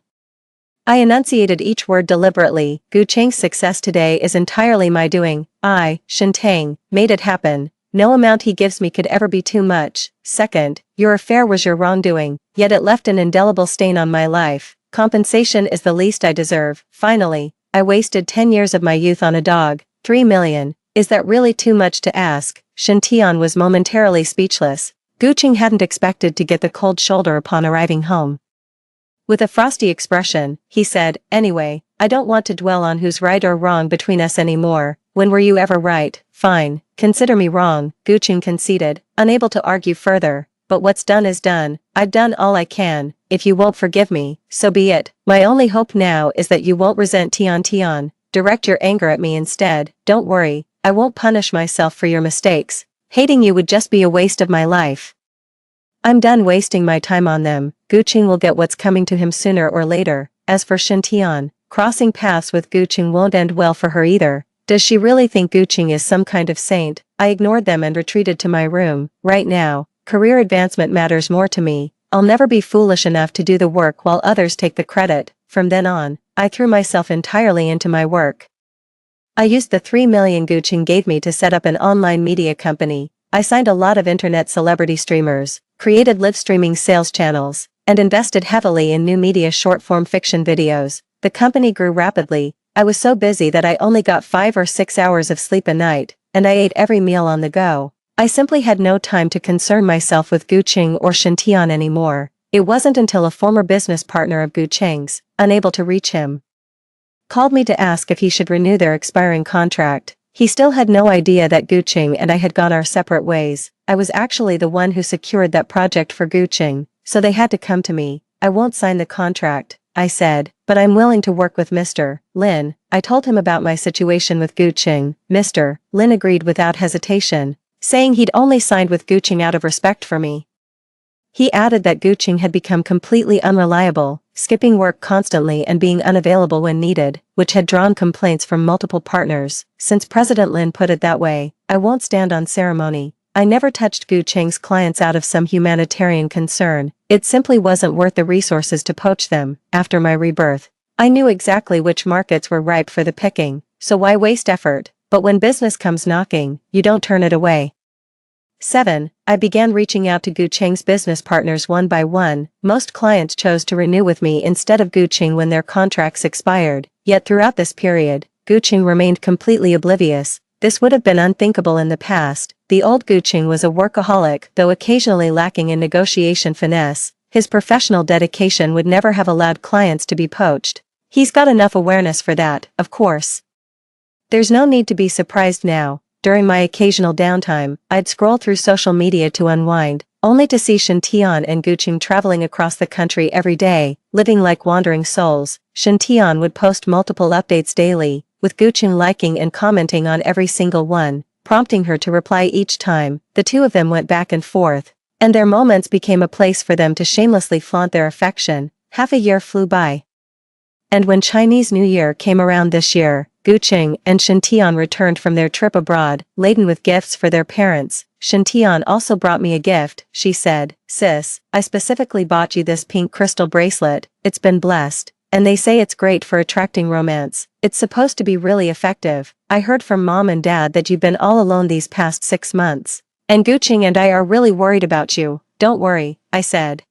I enunciated each word deliberately. Guqing's success today is entirely my doing. I, Shintang, made it happen. No amount he gives me could ever be too much. Second, your affair was your wrongdoing, yet it left an indelible stain on my life. Compensation is the least I deserve. Finally, I wasted 10 years of my youth on a dog. 3 million. Is that really too much to ask? Shintian was momentarily speechless. Guqing hadn't expected to get the cold shoulder upon arriving home. With a frosty expression, he said, Anyway, I don't want to dwell on who's right or wrong between us anymore. When were you ever right? Fine, consider me wrong, Guqing conceded, unable to argue further. But what's done is done. I've done all I can. If you won't forgive me, so be it. My only hope now is that you won't resent Tian. Direct your anger at me instead. Don't worry, I won't punish myself for your mistakes. Hating you would just be a waste of my life. I'm done wasting my time on them. Guqing will get what's coming to him sooner or later. As for Shintian, crossing paths with Guqing won't end well for her either. Does she really think Guqing is some kind of saint? I ignored them and retreated to my room. Right now, career advancement matters more to me. I'll never be foolish enough to do the work while others take the credit. From then on, I threw myself entirely into my work. I used the 3 million Guqing gave me to set up an online media company. I signed a lot of internet celebrity streamers, created live streaming sales channels, and invested heavily in new media short-form fiction videos. The company grew rapidly. I was so busy that I only got 5 or 6 hours of sleep a night, and I ate every meal on the go. I simply had no time to concern myself with Guqing or Shintian anymore. It wasn't until a former business partner of Gu Cheng's, unable to reach him, called me to ask if he should renew their expiring contract. He still had no idea that Gu Cheng and I had gone our separate ways. I was actually the one who secured that project for Gu Cheng, so they had to come to me. I won't sign the contract, I said, but I'm willing to work with Mr. Lin. I told him about my situation with Gu Cheng. Mr. Lin agreed without hesitation, saying he'd only signed with Gu Cheng out of respect for me. He added that Gu Cheng had become completely unreliable, skipping work constantly and being unavailable when needed, which had drawn complaints from multiple partners. Since President Lin put it that way, I won't stand on ceremony. I never touched Gu Cheng's clients out of some humanitarian concern. It simply wasn't worth the resources to poach them. After my rebirth, I knew exactly which markets were ripe for the picking, so why waste effort? But when business comes knocking, you don't turn it away. 7. I began reaching out to Gu Cheng's business partners one by one. Most clients chose to renew with me instead of Gu Cheng when their contracts expired, yet throughout this period, Gu Cheng remained completely oblivious. This would have been unthinkable in the past. The old Gu Cheng was a workaholic, though occasionally lacking in negotiation finesse. His professional dedication would never have allowed clients to be poached. He's got enough awareness for that, of course. There's no need to be surprised now. During my occasional downtime, I'd scroll through social media to unwind, only to see Shen Tian and Gu Cheng traveling across the country every day, living like wandering souls. Shen Tian would post multiple updates daily, with Gu Cheng liking and commenting on every single one, prompting her to reply each time. The two of them went back and forth, and their moments became a place for them to shamelessly flaunt their affection. Half a year flew by. And when Chinese New Year came around this year, Gu Cheng and Shen Tian returned from their trip abroad, laden with gifts for their parents. Shen Tian also brought me a gift. She said, "Sis, I specifically bought you this pink crystal bracelet. It's been blessed, and they say it's great for attracting romance. It's supposed to be really effective. I heard from Mom and Dad that you've been all alone these past 6 months. And Gu Cheng and I are really worried about you." "Don't worry," I said,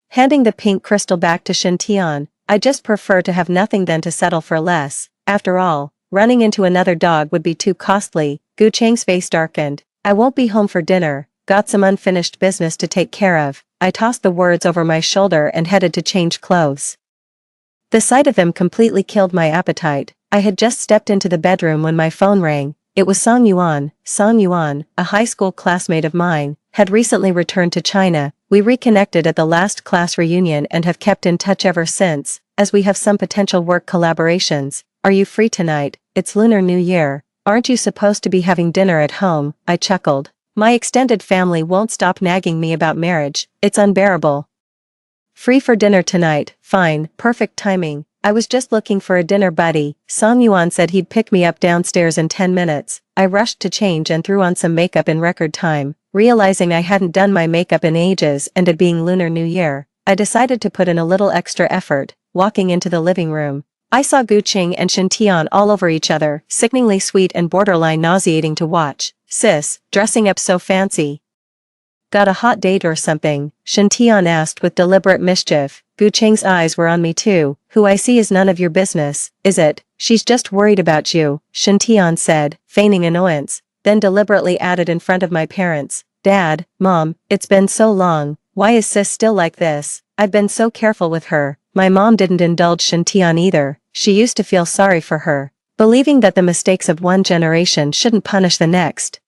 handing the pink crystal back to Shen Tian. "I just prefer to have nothing than to settle for less. After all, running into another dog would be too costly." Gu Cheng's face darkened. "I won't be home for dinner. Got some unfinished business to take care of." I tossed the words over my shoulder and headed to change clothes. The sight of them completely killed my appetite. I had just stepped into the bedroom when my phone rang. It was Song Yuan. Song Yuan, a high school classmate of mine, had recently returned to China. We reconnected at the last class reunion and have kept in touch ever since, as we have some potential work collaborations. "Are you free tonight? It's Lunar New Year. Aren't you supposed to be having dinner at home?" I chuckled. My extended family won't stop nagging me about marriage. It's unbearable. "Free for dinner tonight." "Fine, perfect timing. I was just looking for a dinner buddy." Song Yuan said he'd pick me up downstairs in 10 minutes. I rushed to change and threw on some makeup in record time. Realizing I hadn't done my makeup in ages and it being Lunar New Year, I decided to put in a little extra effort. Walking into the living room, I saw Gu Cheng and Shen Tian all over each other, sickeningly sweet and borderline nauseating to watch. "Sis, dressing up so fancy. Got a hot date or something?" Shen Tian asked with deliberate mischief. Gu Cheng's eyes were on me too. "Who I see is none of your business, is it?" "She's just worried about you," Shen Tian said, feigning annoyance, then deliberately added in front of my parents, "Dad, Mom, it's been so long. Why is sis still like this? I've been so careful with her." My mom didn't indulge Shen Tian either. She used to feel sorry for her, believing that the mistakes of one generation shouldn't punish the next.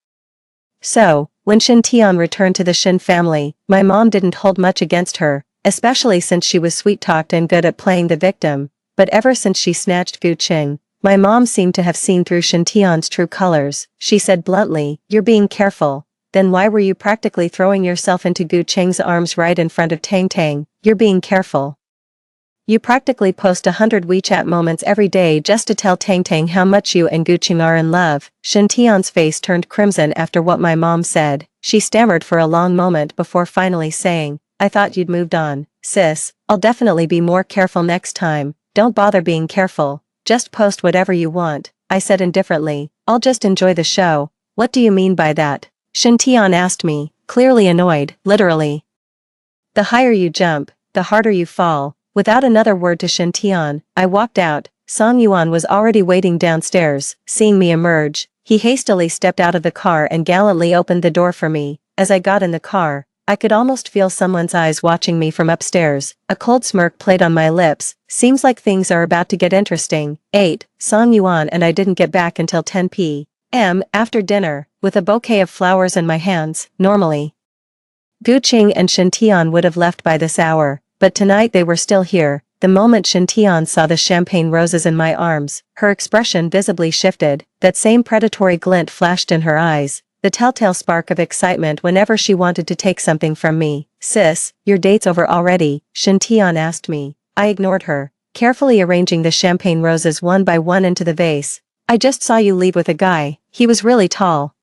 So, when Shen Tian returned to the Shen family, my mom didn't hold much against her, especially since she was sweet-talked and good at playing the victim. But ever since she snatched Gu Cheng, my mom seemed to have seen through Shen Tian's true colors. She said bluntly, "You're being careful. Then why were you practically throwing yourself into Gu Cheng's arms right in front of Tang Tang? You're being careful. You practically post 100 WeChat moments every day just to tell Tang Tang how much you and Gu Cheng are in love." Shen Tian's face turned crimson after what my mom said. She stammered for a long moment before finally saying, "I thought you'd moved on." "Sis, I'll definitely be more careful next time. Don't bother being careful. Just post whatever you want," I said indifferently. "I'll just enjoy the show." "What do you mean by that?" Shen Tian asked me, clearly annoyed. "Literally. The higher you jump, the harder you fall." Without another word to Shen Tian, I walked out. Song Yuan was already waiting downstairs. Seeing me emerge, he hastily stepped out of the car and gallantly opened the door for me. As I got in the car, I could almost feel someone's eyes watching me from upstairs. A cold smirk played on my lips. Seems like things are about to get interesting. 8. Song Yuan and I didn't get back until 10 p.m. after dinner, with a bouquet of flowers in my hands. Normally, Gu Qing and Shen Tian would have left by this hour, but tonight they were still here. The moment Shen Tian saw the champagne roses in my arms, her expression visibly shifted. That same predatory glint flashed in her eyes, the telltale spark of excitement whenever she wanted to take something from me. Sis, your date's over already, Shen Tian asked me. I ignored her, carefully arranging the champagne roses one by one into the vase. I just saw you leave with a guy, he was really tall.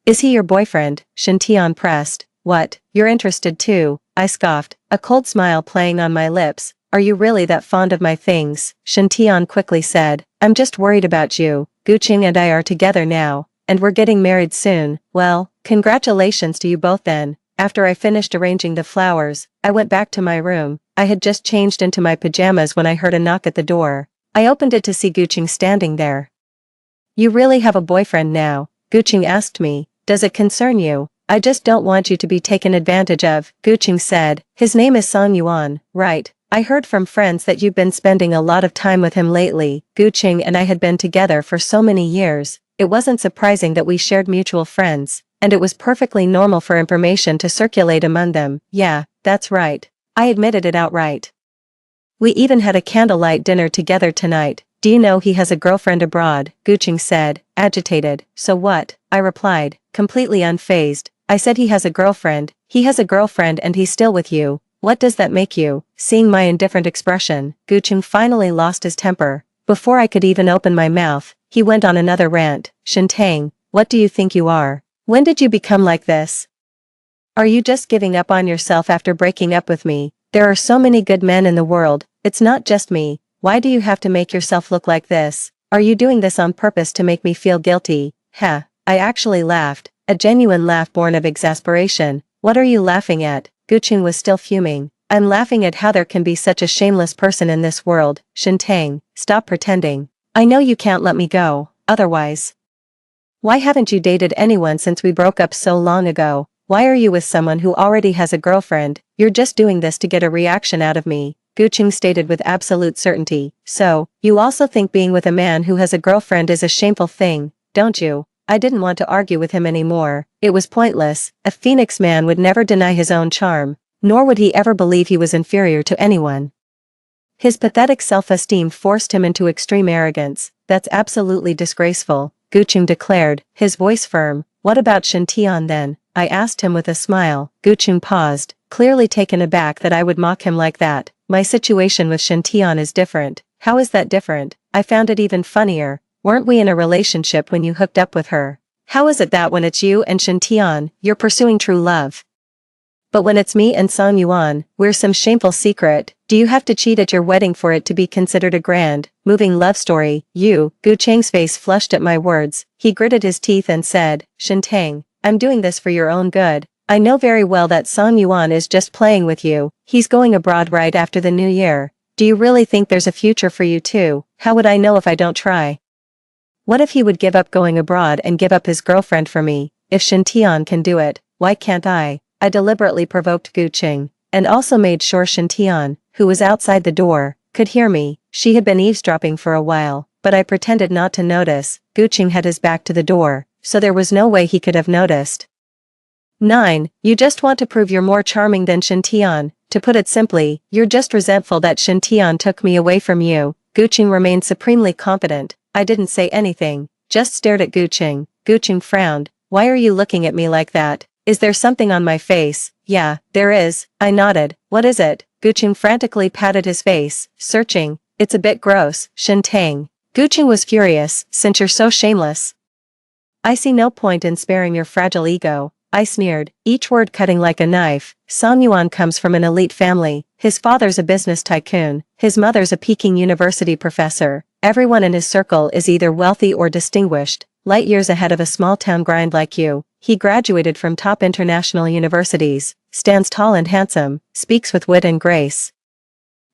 Is he your boyfriend? Shen Tian pressed. What, you're interested too? I scoffed, a cold smile playing on my lips. Are you really that fond of my things? Shen Tian quickly said. I'm just worried about you. Gu Qing and I are together now, and we're getting married soon. Well, congratulations to you both then. After I finished arranging the flowers, I went back to my room. I had just changed into my pajamas when I heard a knock at the door. I opened it to see Gu Qing standing there. You really have a boyfriend now? Gu Qing asked me. Does it concern you? I just don't want you to be taken advantage of, Gu Qing said. His name is Song Yuan, right? I heard from friends that you've been spending a lot of time with him lately. Gu Qing and I had been together for so many years, it wasn't surprising that we shared mutual friends, and it was perfectly normal for information to circulate among them. Yeah, that's right. I admitted it outright. We even had a candlelight dinner together tonight. Do you know he has a girlfriend abroad? Gu Qing said, agitated. So what? I replied, completely unfazed. I said he has a girlfriend. He has a girlfriend and he's still with you. What does that make you? Seeing my indifferent expression, Gu Qing finally lost his temper. Before I could even open my mouth, he went on another rant. Shen Tang, what do you think you are? When did you become like this? Are you just giving up on yourself after breaking up with me? There are so many good men in the world, it's not just me. Why do you have to make yourself look like this? Are you doing this on purpose to make me feel guilty? Heh, I actually laughed, a genuine laugh born of exasperation. What are you laughing at? Gu Qing was still fuming. I'm laughing at how there can be such a shameless person in this world. Shen Tang, stop pretending. I know you can't let me go, otherwise. Why haven't you dated anyone since we broke up so long ago? Why are you with someone who already has a girlfriend? You're just doing this to get a reaction out of me, Gu Qing stated with absolute certainty. So, you also think being with a man who has a girlfriend is a shameful thing, don't you? I didn't want to argue with him anymore. It was pointless. A Phoenix man would never deny his own charm, nor would he ever believe he was inferior to anyone. His pathetic self-esteem forced him into extreme arrogance. That's absolutely disgraceful, Gu Qing declared, his voice firm. What about Shen Tian then? I asked him with a smile. Gu Qing paused, clearly taken aback that I would mock him like that. My situation with Shen Tian is different. How is that different? I found it even funnier. Weren't we in a relationship when you hooked up with her? How is it that when it's you and Shen Tian, you're pursuing true love? But when it's me and Song Yuan, we're some shameful secret. Do you have to cheat at your wedding for it to be considered a grand, moving love story? You, Gu Qing's face flushed at my words. He gritted his teeth and said, Shen Tang, I'm doing this for your own good. I know very well that Song Yuan is just playing with you. He's going abroad right after the new year. Do you really think there's a future for you too? How would I know if I don't try? What if he would give up going abroad and give up his girlfriend for me? If Shen Tian can do it, why can't I? I deliberately provoked Gu Qing, and also made sure Shen Tian, who was outside the door, could hear me. She had been eavesdropping for a while, but I pretended not to notice. Gu Qing had his back to the door, so there was no way he could have noticed. 9. You just want to prove you're more charming than Shen Tian. To put it simply, you're just resentful that Shen Tian took me away from you. Gu Qing remained supremely confident. I didn't say anything, just stared at Gu Qing. Gu Qing frowned. Why are you looking at me like that? Is there something on my face? Yeah, there is. I nodded. What is it? Gu Qing frantically patted his face, searching. It's a bit gross, Shen Tang. Gu Qing was furious. Since you're so shameless, I see no point in sparing your fragile ego. I sneered, each word cutting like a knife. Song Yuan comes from an elite family. His father's a business tycoon. His mother's a Peking University professor. Everyone in his circle is either wealthy or distinguished, light years ahead of a small-town grind like you. He graduated from top international universities, stands tall and handsome, speaks with wit and grace.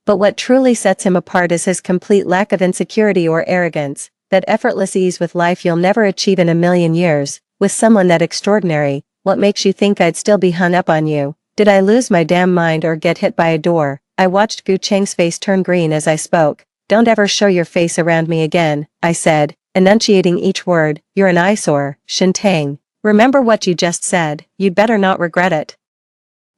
But what truly sets him apart is his complete lack of insecurity or arrogance, that effortless ease with life you'll never achieve in a million years. With someone that extraordinary, what makes you think I'd still be hung up on you? Did I lose my damn mind or get hit by a door? I watched Gu Cheng's face turn green as I spoke. Don't ever show your face around me again, I said, enunciating each word. You're an eyesore, Shintang. Remember what you just said, you'd better not regret it.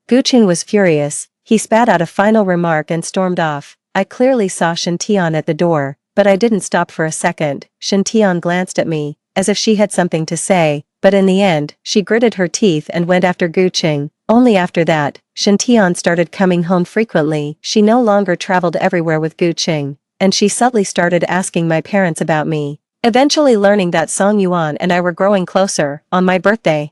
Gu Cheng was furious. He spat out a final remark and stormed off. I clearly saw Shintian at the door, but I didn't stop for a second. Shintian glanced at me, as if she had something to say, but in the end, she gritted her teeth and went after Gu Cheng. Only after that, Shintian started coming home frequently. She no longer traveled everywhere with Gu Cheng, and she subtly started asking my parents about me. Eventually learning that Song Yuan and I were growing closer, on my birthday.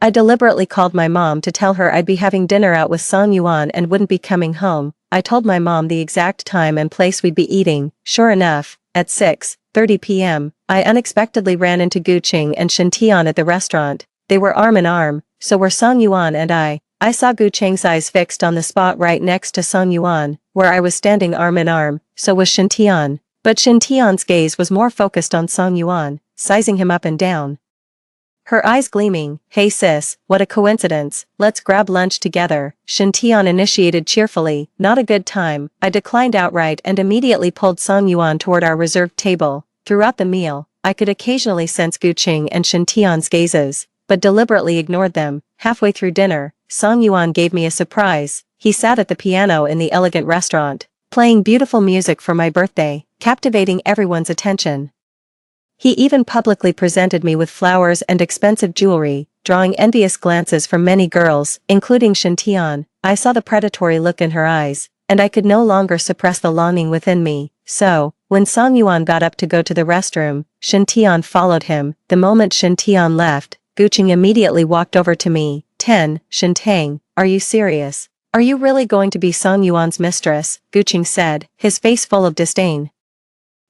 I deliberately called my mom to tell her I'd be having dinner out with Song Yuan and wouldn't be coming home. I told my mom the exact time and place we'd be eating. Sure enough, at 6:30 p.m., I unexpectedly ran into Gu Cheng and Shintian at the restaurant. They were arm in arm, so were Song Yuan and I. I saw Gu Cheng's eyes fixed on the spot right next to Song Yuan, where I was standing arm in arm, so was Shintian. But Shintian's gaze was more focused on Song Yuan, sizing him up and down. Her eyes gleaming. Hey sis, what a coincidence, let's grab lunch together, Shintian initiated cheerfully. Not a good time. I declined outright and immediately pulled Song Yuan toward our reserved table. Throughout the meal, I could occasionally sense Gu Cheng and Shintian's gazes, but deliberately ignored them. Halfway through dinner, Song Yuan gave me a surprise. He sat at the piano in the elegant restaurant, playing beautiful music for my birthday, captivating everyone's attention. He even publicly presented me with flowers and expensive jewelry, drawing envious glances from many girls, including Shintian. I saw the predatory look in her eyes, and I could no longer suppress the longing within me. So, when Song Yuan got up to go to the restroom, Shintian followed him. The moment Shintian left, Gu Cheng immediately walked over to me. Shintang, are you serious? Are you really going to be Song Yuan's mistress? Gu Cheng said, his face full of disdain.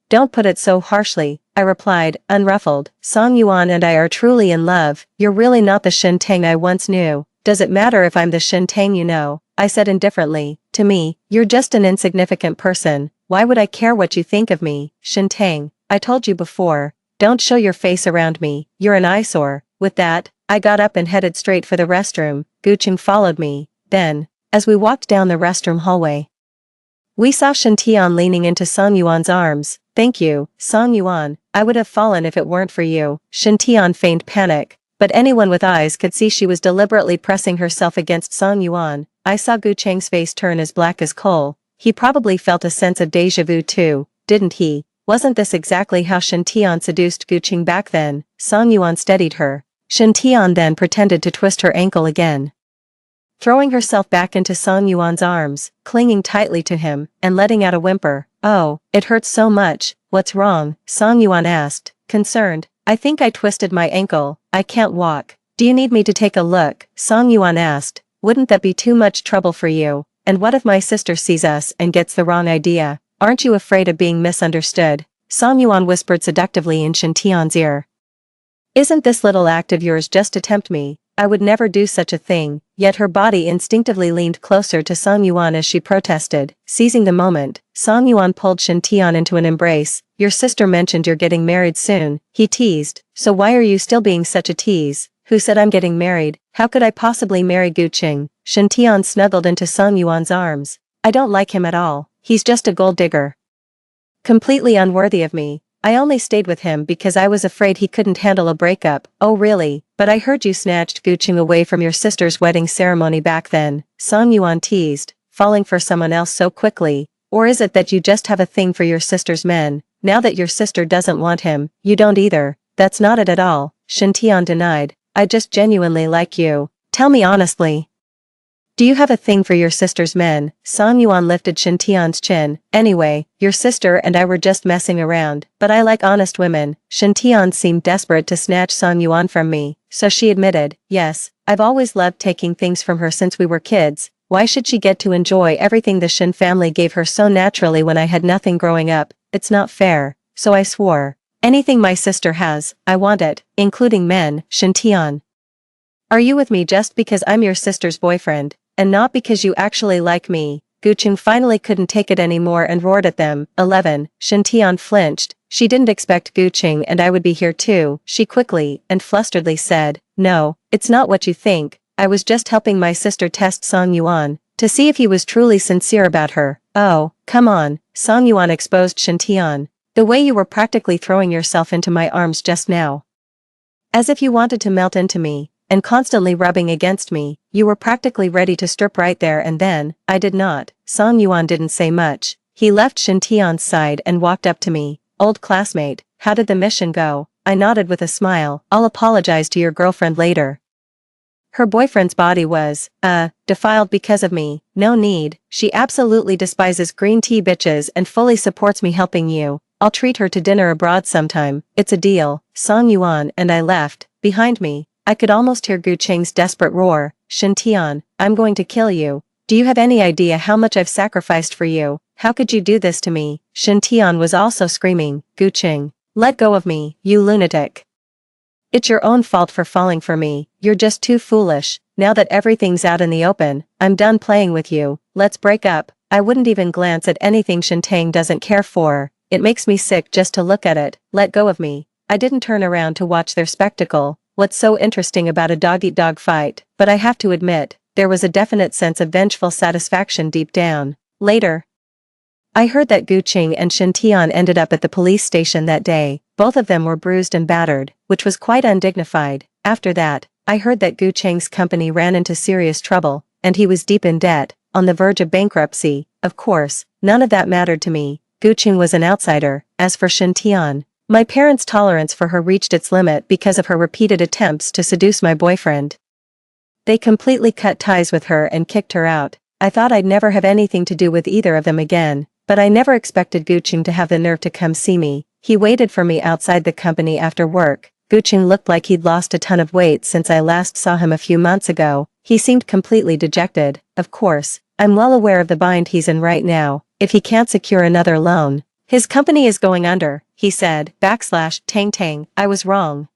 Don't put it so harshly, I replied, unruffled. Song Yuan and I are truly in love. You're really not the Shintang I once knew. Does it matter if I'm the Shintang you know? I said indifferently. To me, you're just an insignificant person. Why would I care what you think of me? Shintang, I told you before, don't show your face around me. You're an eyesore. With that, I got up and headed straight for the restroom. Gu Cheng followed me. Then, as we walked down the restroom hallway, we saw Shintian leaning into Song Yuan's arms. Thank you, Song Yuan, I would have fallen if it weren't for you. Shintian feigned panic, but anyone with eyes could see she was deliberately pressing herself against Song Yuan. I saw Gu Cheng's face turn as black as coal. He probably felt a sense of déjà vu too, didn't he? Wasn't this exactly how Shintian seduced Gu Cheng back then? Song Yuan steadied her. Shintian then pretended to twist her ankle again, throwing herself back into Song Yuan's arms, clinging tightly to him, and letting out a whimper. Oh, it hurts so much. What's wrong? Song Yuan asked, concerned. I think I twisted my ankle. I can't walk. Do you need me to take a look? Song Yuan asked. Wouldn't that be too much trouble for you? And what if my sister sees us and gets the wrong idea? Aren't you afraid of being misunderstood? Song Yuan whispered seductively in Shintian's ear. Isn't this little act of yours just to tempt me? I would never do such a thing. Yet her body instinctively leaned closer to Song Yuan as she protested. Seizing the moment, Song Yuan pulled Shintian into an embrace. Your sister mentioned you're getting married soon, he teased. So why are you still being such a tease? Who said I'm getting married? How could I possibly marry Gu Cheng? Shintian snuggled into Song Yuan's arms. I don't like him at all. He's just a gold digger. Completely unworthy of me. I only stayed with him because I was afraid he couldn't handle a breakup. Oh really? But I heard you snatched Gu Cheng away from your sister's wedding ceremony back then. Song Yuan teased, falling for someone else so quickly. Or is it that you just have a thing for your sister's men? Now that your sister doesn't want him, you don't either. That's not it at all, Shintian denied. I just genuinely like you. Tell me honestly. Do you have a thing for your sister's men? Song Yuan lifted Shintian's chin. Anyway, your sister and I were just messing around, but I like honest women. Shintian seemed desperate to snatch Song Yuan from me, so she admitted, yes, I've always loved taking things from her since we were kids. Why should she get to enjoy everything the Shin family gave her so naturally when I had nothing growing up? It's not fair. So I swore. Anything my sister has, I want it, including men. Shintian, are you with me just because I'm your sister's boyfriend? And not because you actually like me? Gu Cheng finally couldn't take it anymore and roared at them. 11. Shintian flinched. She didn't expect Gu Cheng and I would be here too. She quickly and flusteredly said, no, It's not what you think, I was just helping my sister test Song Yuan, to see if he was truly sincere about her. Oh, come on, Song Yuan exposed Shen Tian. The way you were practically throwing yourself into my arms just now. As if you wanted to melt into me, and constantly rubbing against me, you were practically ready to strip right there and then. I did not. Song Yuan didn't say much. He left Shen Tian's side and walked up to me. Old classmate, how did the mission go? I nodded with a smile. I'll apologize to your girlfriend later. Her boyfriend's body was, defiled because of me. No need, she absolutely despises green tea bitches and fully supports me helping you. I'll treat her to dinner abroad sometime. It's a deal. Song Yuan and I left. Behind me, I could almost hear Gu Qing's desperate roar. Shen Tian, I'm going to kill you. Do you have any idea how much I've sacrificed for you? How could you do this to me? Shen Tian was also screaming. Gu Qing, let go of me, you lunatic. It's your own fault for falling for me. You're just too foolish. Now that everything's out in the open, I'm done playing with you. Let's break up. I wouldn't even glance at anything Shen Tang doesn't care for. It makes me sick just to look at it. Let go of me. I didn't turn around to watch their spectacle. What's so interesting about a dog-eat-dog fight? But I have to admit, there was a definite sense of vengeful satisfaction deep down. Later, I heard that Gu Qing and Shen Tian ended up at the police station that day. Both of them were bruised and battered, which was quite undignified. After that, I heard that Gu Qing's company ran into serious trouble, and he was deep in debt, on the verge of bankruptcy. Of course, none of that mattered to me. Gu Qing was an outsider. As for Shen Tian, my parents' tolerance for her reached its limit because of her repeated attempts to seduce my boyfriend. They completely cut ties with her and kicked her out. I thought I'd never have anything to do with either of them again, but I never expected Gu Qing to have the nerve to come see me. He waited for me outside the company after work. Gu Qing looked like he'd lost a ton of weight since I last saw him a few months ago. He seemed completely dejected. Of course, I'm well aware of the bind he's in right now. If he can't secure another loan, his company is going under, he said. Tang Tang, I was wrong.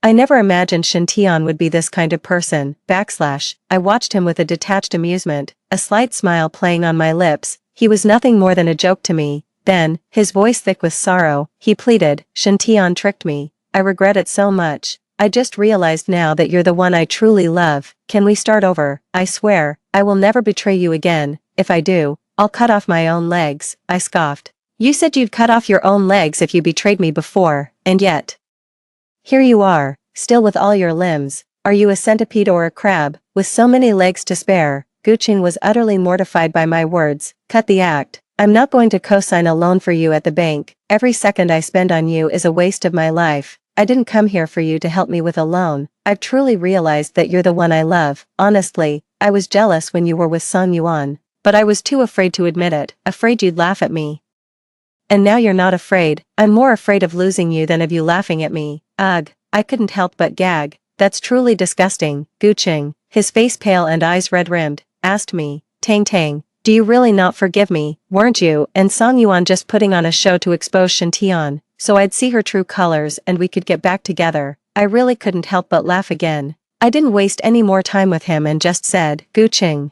I never imagined Shen Tian would be this kind of person. I watched him with a detached amusement, a slight smile playing on my lips. He was nothing more than a joke to me. Then, his voice thick with sorrow, he pleaded, Shen Tian tricked me. I regret it so much. I just realized now that you're the one I truly love. Can we start over? I swear, I will never betray you again. If I do, I'll cut off my own legs. I scoffed. You said you'd cut off your own legs if you betrayed me before, and yet. Here you are, still with all your limbs. Are you a centipede or a crab, with so many legs to spare? Gu Qing was utterly mortified by my words. Cut the act. I'm not going to co-sign a loan for you at the bank. Every second I spend on you is a waste of my life. I didn't come here for you to help me with a loan. I've truly realized that you're the one I love. Honestly, I was jealous when you were with Song Yuan, but I was too afraid to admit it, afraid you'd laugh at me. And now you're not afraid. I'm more afraid of losing you than of you laughing at me. Ugh, I couldn't help but gag. That's truly disgusting. Gu Qing, his face pale and eyes red-rimmed, asked me, Tang Tang, do you really not forgive me? Weren't you and Song Yuan just putting on a show to expose Shen Tian, so I'd see her true colors and we could get back together? I really couldn't help but laugh again. I didn't waste any more time with him and just said, Gu Qing,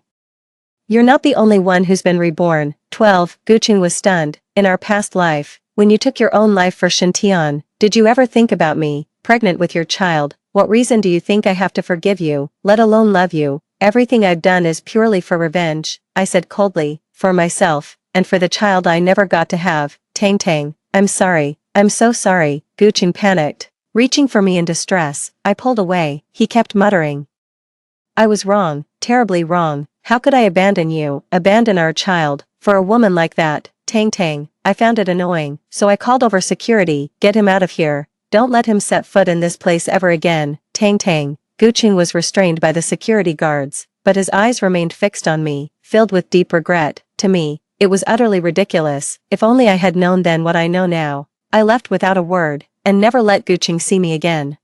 you're not the only one who's been reborn. 12. Gu Qing was stunned. In our past life, when you took your own life for Shen Tian, did you ever think about me, pregnant with your child? What reason do you think I have to forgive you, let alone love you? Everything I've done is purely for revenge, I said coldly, for myself, and for the child I never got to have. Tang Tang, I'm sorry, I'm so sorry. Gu Qing panicked. Reaching for me in distress, I pulled away. He kept muttering. I was wrong, terribly wrong. How could I abandon you, abandon our child, for a woman like that? Tang Tang, I found it annoying, so I called over security. Get him out of here. Don't let him set foot in this place ever again. Tang Tang. Gu Qing was restrained by the security guards, but his eyes remained fixed on me, filled with deep regret. To me, it was utterly ridiculous. If only I had known then what I know now. I left without a word, and never let Gu Qing see me again.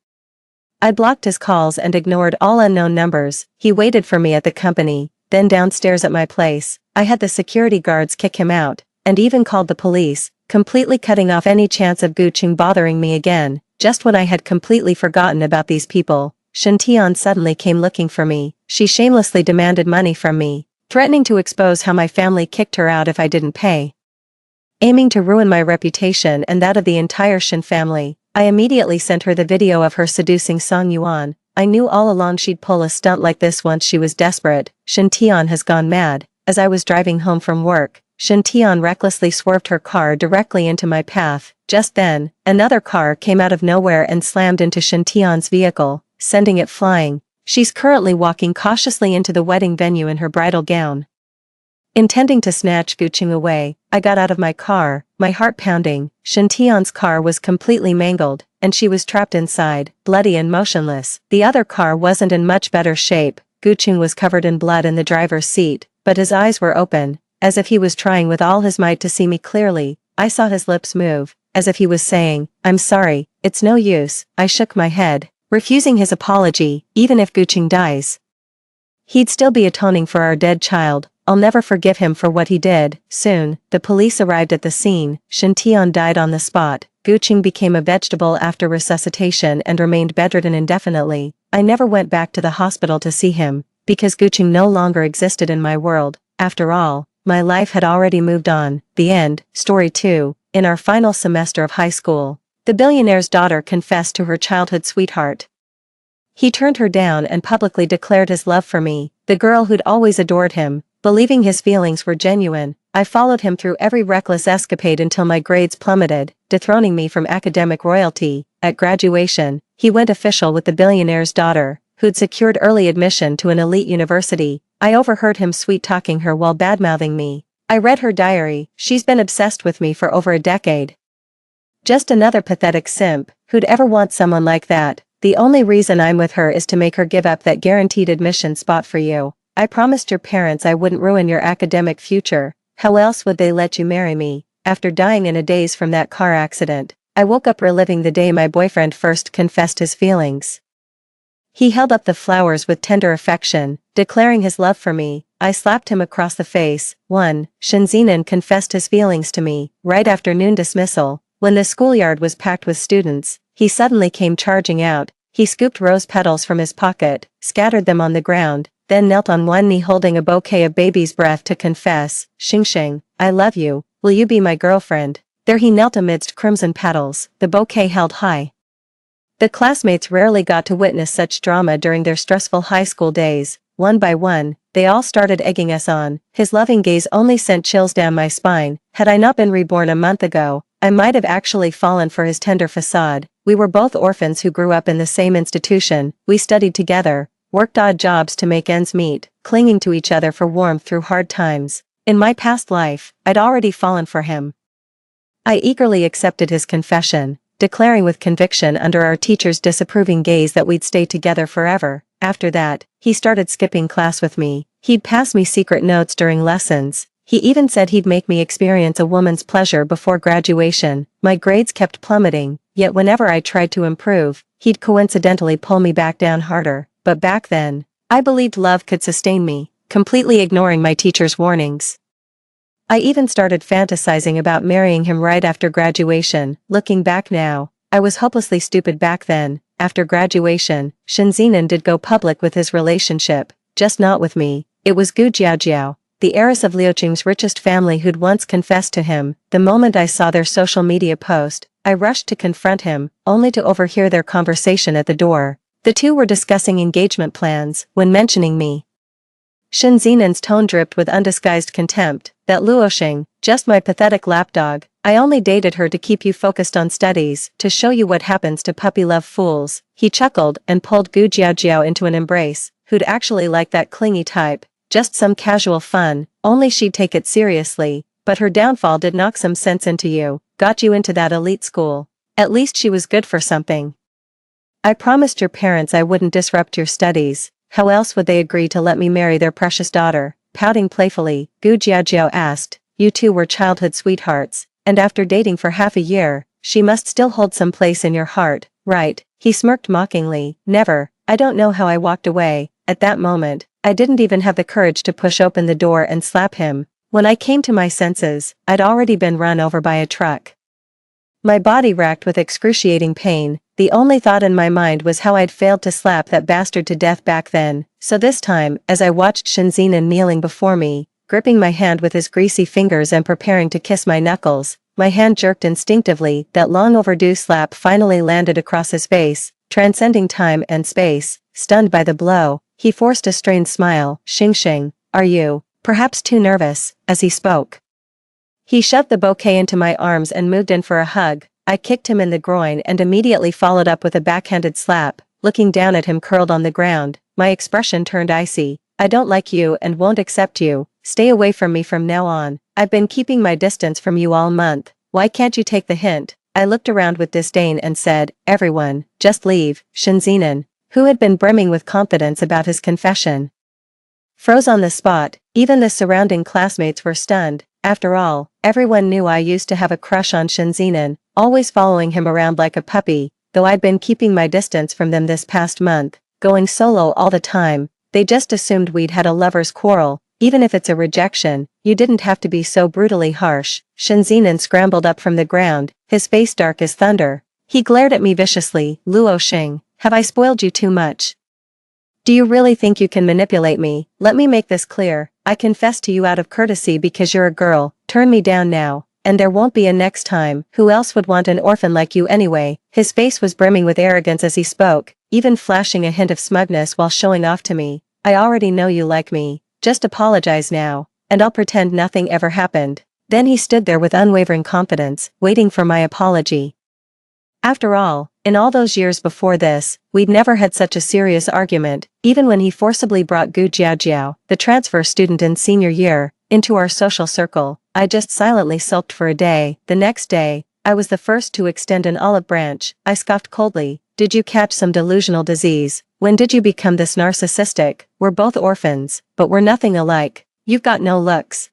I blocked his calls and ignored all unknown numbers. He waited for me at the company, then downstairs at my place. I had the security guards kick him out, and even called the police, completely cutting off any chance of Gu Qing bothering me again. Just when I had completely forgotten about these people, Shen Tian suddenly came looking for me. She shamelessly demanded money from me, threatening to expose how my family kicked her out if I didn't pay. Aiming to ruin my reputation and that of the entire Shen family, I immediately sent her the video of her seducing Song Yuan. I knew all along she'd pull a stunt like this once she was desperate. Shintian has gone mad. As I was driving home from work, Shintian recklessly swerved her car directly into my path. Just then, another car came out of nowhere and slammed into Shintian's vehicle, sending it flying. She's currently walking cautiously into the wedding venue in her bridal gown. Intending to snatch Guqing away, I got out of my car, my heart pounding. Shintian's car was completely mangled, and she was trapped inside, bloody and motionless. The other car wasn't in much better shape. Guqing was covered in blood in the driver's seat, but his eyes were open, as if he was trying with all his might to see me clearly. I saw his lips move, as if he was saying, "I'm sorry, it's no use." I shook my head, refusing his apology. Even if Guqing dies, he'd still be atoning for our dead child. I'll never forgive him for what he did. Soon, the police arrived at the scene. Shintian died on the spot. Guqing became a vegetable after resuscitation and remained bedridden indefinitely. I never went back to the hospital to see him, because Guqing no longer existed in my world. After all, my life had already moved on. The end. Story 2. In our final semester of high school, the billionaire's daughter confessed to her childhood sweetheart. He turned her down and publicly declared his love for me, the girl who'd always adored him. Believing his feelings were genuine, I followed him through every reckless escapade until my grades plummeted, dethroning me from academic royalty. At graduation, he went official with the billionaire's daughter, who'd secured early admission to an elite university. I overheard him sweet-talking her while badmouthing me. I read her diary. She's been obsessed with me for over a decade. Just another pathetic simp. Who'd ever want someone like that? The only reason I'm with her is to make her give up that guaranteed admission spot for you. I promised your parents I wouldn't ruin your academic future. How else would they let you marry me? After dying in a daze from that car accident, I woke up reliving the day my boyfriend first confessed his feelings. He held up the flowers with tender affection, declaring his love for me. I slapped him across the face. 1. Shinzinan confessed his feelings to me right after noon dismissal. When the schoolyard was packed with students, he suddenly came charging out. He scooped rose petals from his pocket, scattered them on the ground, then knelt on one knee holding a bouquet of baby's breath to confess. Xingxing, I love you. Will you be my girlfriend? There he knelt amidst crimson petals, the bouquet held high. The classmates rarely got to witness such drama during their stressful high school days. One by one, they all started egging us on. His loving gaze only sent chills down my spine. Had I not been reborn a month ago, I might have actually fallen for his tender facade. We were both orphans who grew up in the same institution. We studied together, worked odd jobs to make ends meet, clinging to each other for warmth through hard times. In my past life, I'd already fallen for him. I eagerly accepted his confession, declaring with conviction under our teacher's disapproving gaze that we'd stay together forever. After that, he started skipping class with me. He'd pass me secret notes during lessons. He even said he'd make me experience a woman's pleasure before graduation. My grades kept plummeting, yet whenever I tried to improve, he'd coincidentally pull me back down harder. But back then, I believed love could sustain me, completely ignoring my teacher's warnings. I even started fantasizing about marrying him right after graduation. Looking back now, I was hopelessly stupid back then. After graduation, Shinzinan did go public with his relationship, just not with me. It was Gu Jiajiao, the heiress of Liuqing's richest family, who'd once confessed to him. The moment I saw their social media post, I rushed to confront him, only to overhear their conversation at the door. The two were discussing engagement plans. When mentioning me, Shinzinan's tone dripped with undisguised contempt. That Luoxing, just my pathetic lapdog. I only dated her to keep you focused on studies, to show you what happens to puppy-love fools. He chuckled and pulled Gu Jiajiao into an embrace. Who'd actually like that clingy type? Just some casual fun, only she'd take it seriously. But her downfall did knock some sense into you, got you into that elite school. At least she was good for something. I promised your parents I wouldn't disrupt your studies. How else would they agree to let me marry their precious daughter? Pouting playfully, Gu Jiajiao asked, you two were childhood sweethearts, and after dating for half a year, she must still hold some place in your heart, right? He smirked mockingly. Never. I don't know how I walked away. At that moment, I didn't even have the courage to push open the door and slap him. When I came to my senses, I'd already been run over by a truck. My body racked with excruciating pain. The only thought in my mind was how I'd failed to slap that bastard to death back then. So this time, as I watched Shinzinan kneeling before me, gripping my hand with his greasy fingers and preparing to kiss my knuckles, my hand jerked instinctively. That long overdue slap finally landed across his face, transcending time and space. stunned by the blow. He forced a strained smile. Xing, are you, perhaps too nervous, as he spoke. He shoved the bouquet into my arms and moved in for a hug. I kicked him in the groin and immediately followed up with a backhanded slap. Looking down at him curled on the ground, my expression turned icy. I don't like you and won't accept you. Stay away from me from now on. I've been keeping my distance from you all month. Why can't you take the hint? I looked around with disdain and said, everyone, just leave. Shinzinen, who had been brimming with confidence about his confession, froze on the spot. Even the surrounding classmates were stunned. After all, everyone knew I used to have a crush on Shinzinen, always following him around like a puppy, though I'd been keeping my distance from them this past month, going solo all the time. They just assumed we'd had a lover's quarrel. Even if it's a rejection, you didn't have to be so brutally harsh. Shinzinen scrambled up from the ground, his face dark as thunder. He glared at me viciously. Luo Xing, have I spoiled you too much? Do you really think you can manipulate me? Let me make this clear. I confessed to you out of courtesy because you're a girl. Turn me down now, and there won't be a next time. Who else would want an orphan like you anyway? His face was brimming with arrogance as he spoke, even flashing a hint of smugness while showing off to me. I already know you like me. Just apologize now, and I'll pretend nothing ever happened. Then he stood there with unwavering confidence, waiting for my apology. After all, in all those years before this, we'd never had such a serious argument. Even when he forcibly brought Gu Jiajiao, the transfer student in senior year, into our social circle, I just silently sulked for a day. The next day, I was the first to extend an olive branch. I scoffed coldly. Did you catch some delusional disease? When did you become this narcissistic? We're both orphans, but we're nothing alike. You've got no looks,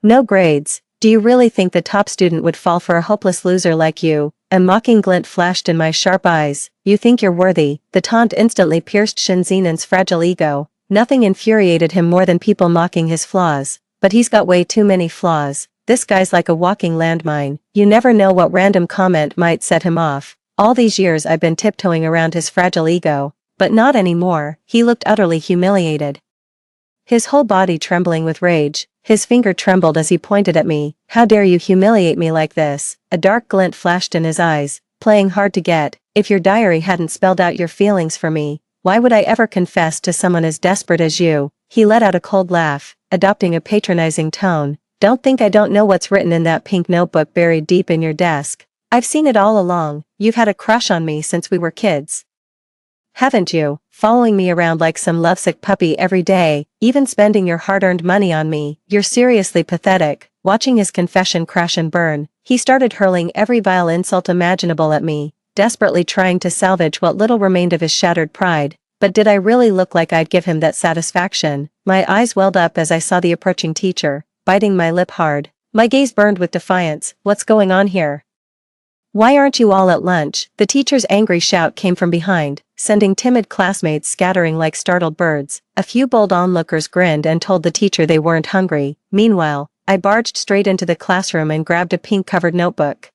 no grades. Do you really think the top student would fall for a hopeless loser like you? A mocking glint flashed in my sharp eyes. You think you're worthy? The taunt instantly pierced Shinzinen's fragile ego. Nothing infuriated him more than people mocking his flaws. But he's got way too many flaws. This guy's like a walking landmine. You never know what random comment might set him off. All these years I've been tiptoeing around his fragile ego. But not anymore. He looked utterly humiliated, his whole body trembling with rage. His finger trembled as he pointed at me. How dare you humiliate me like this? A dark glint flashed in his eyes, playing hard to get. If your diary hadn't spelled out your feelings for me, why would I ever confess to someone as desperate as you? He let out a cold laugh, adopting a patronizing tone. Don't think I don't know what's written in that pink notebook buried deep in your desk. I've seen it all along. You've had a crush on me since we were kids, haven't you? Following me around like some lovesick puppy every day, even spending your hard-earned money on me. You're seriously pathetic. Watching his confession crash and burn, he started hurling every vile insult imaginable at me, desperately trying to salvage what little remained of his shattered pride. But did I really look like I'd give him that satisfaction? My eyes welled up as I saw the approaching teacher, biting my lip hard. My gaze burned with defiance. What's going on here? Why aren't you all at lunch? The teacher's angry shout came from behind, sending timid classmates scattering like startled birds. A few bold onlookers grinned and told the teacher they weren't hungry. Meanwhile, I barged straight into the classroom and grabbed a pink-covered notebook.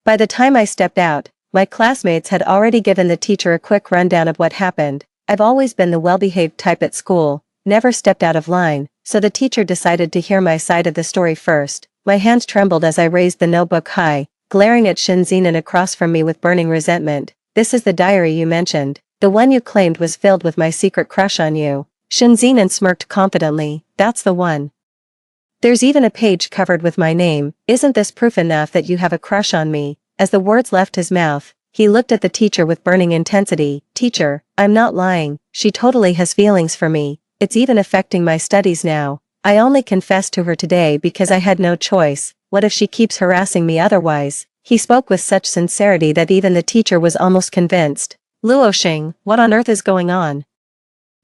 By the time I stepped out, my classmates had already given the teacher a quick rundown of what happened. I've always been the well-behaved type at school, never stepped out of line, so the teacher decided to hear my side of the story first. My hands trembled as I raised the notebook high, glaring at Shinzinen across from me with burning resentment. This is the diary you mentioned. The one you claimed was filled with my secret crush on you. Shinzinen smirked confidently. That's the one. There's even a page covered with my name. Isn't this proof enough that you have a crush on me? As the words left his mouth, he looked at the teacher with burning intensity. Teacher, I'm not lying. She totally has feelings for me. It's even affecting my studies now. I only confessed to her today because I had no choice. What if she keeps harassing me otherwise? He spoke with such sincerity that even the teacher was almost convinced. Luo Xing, what on earth is going on?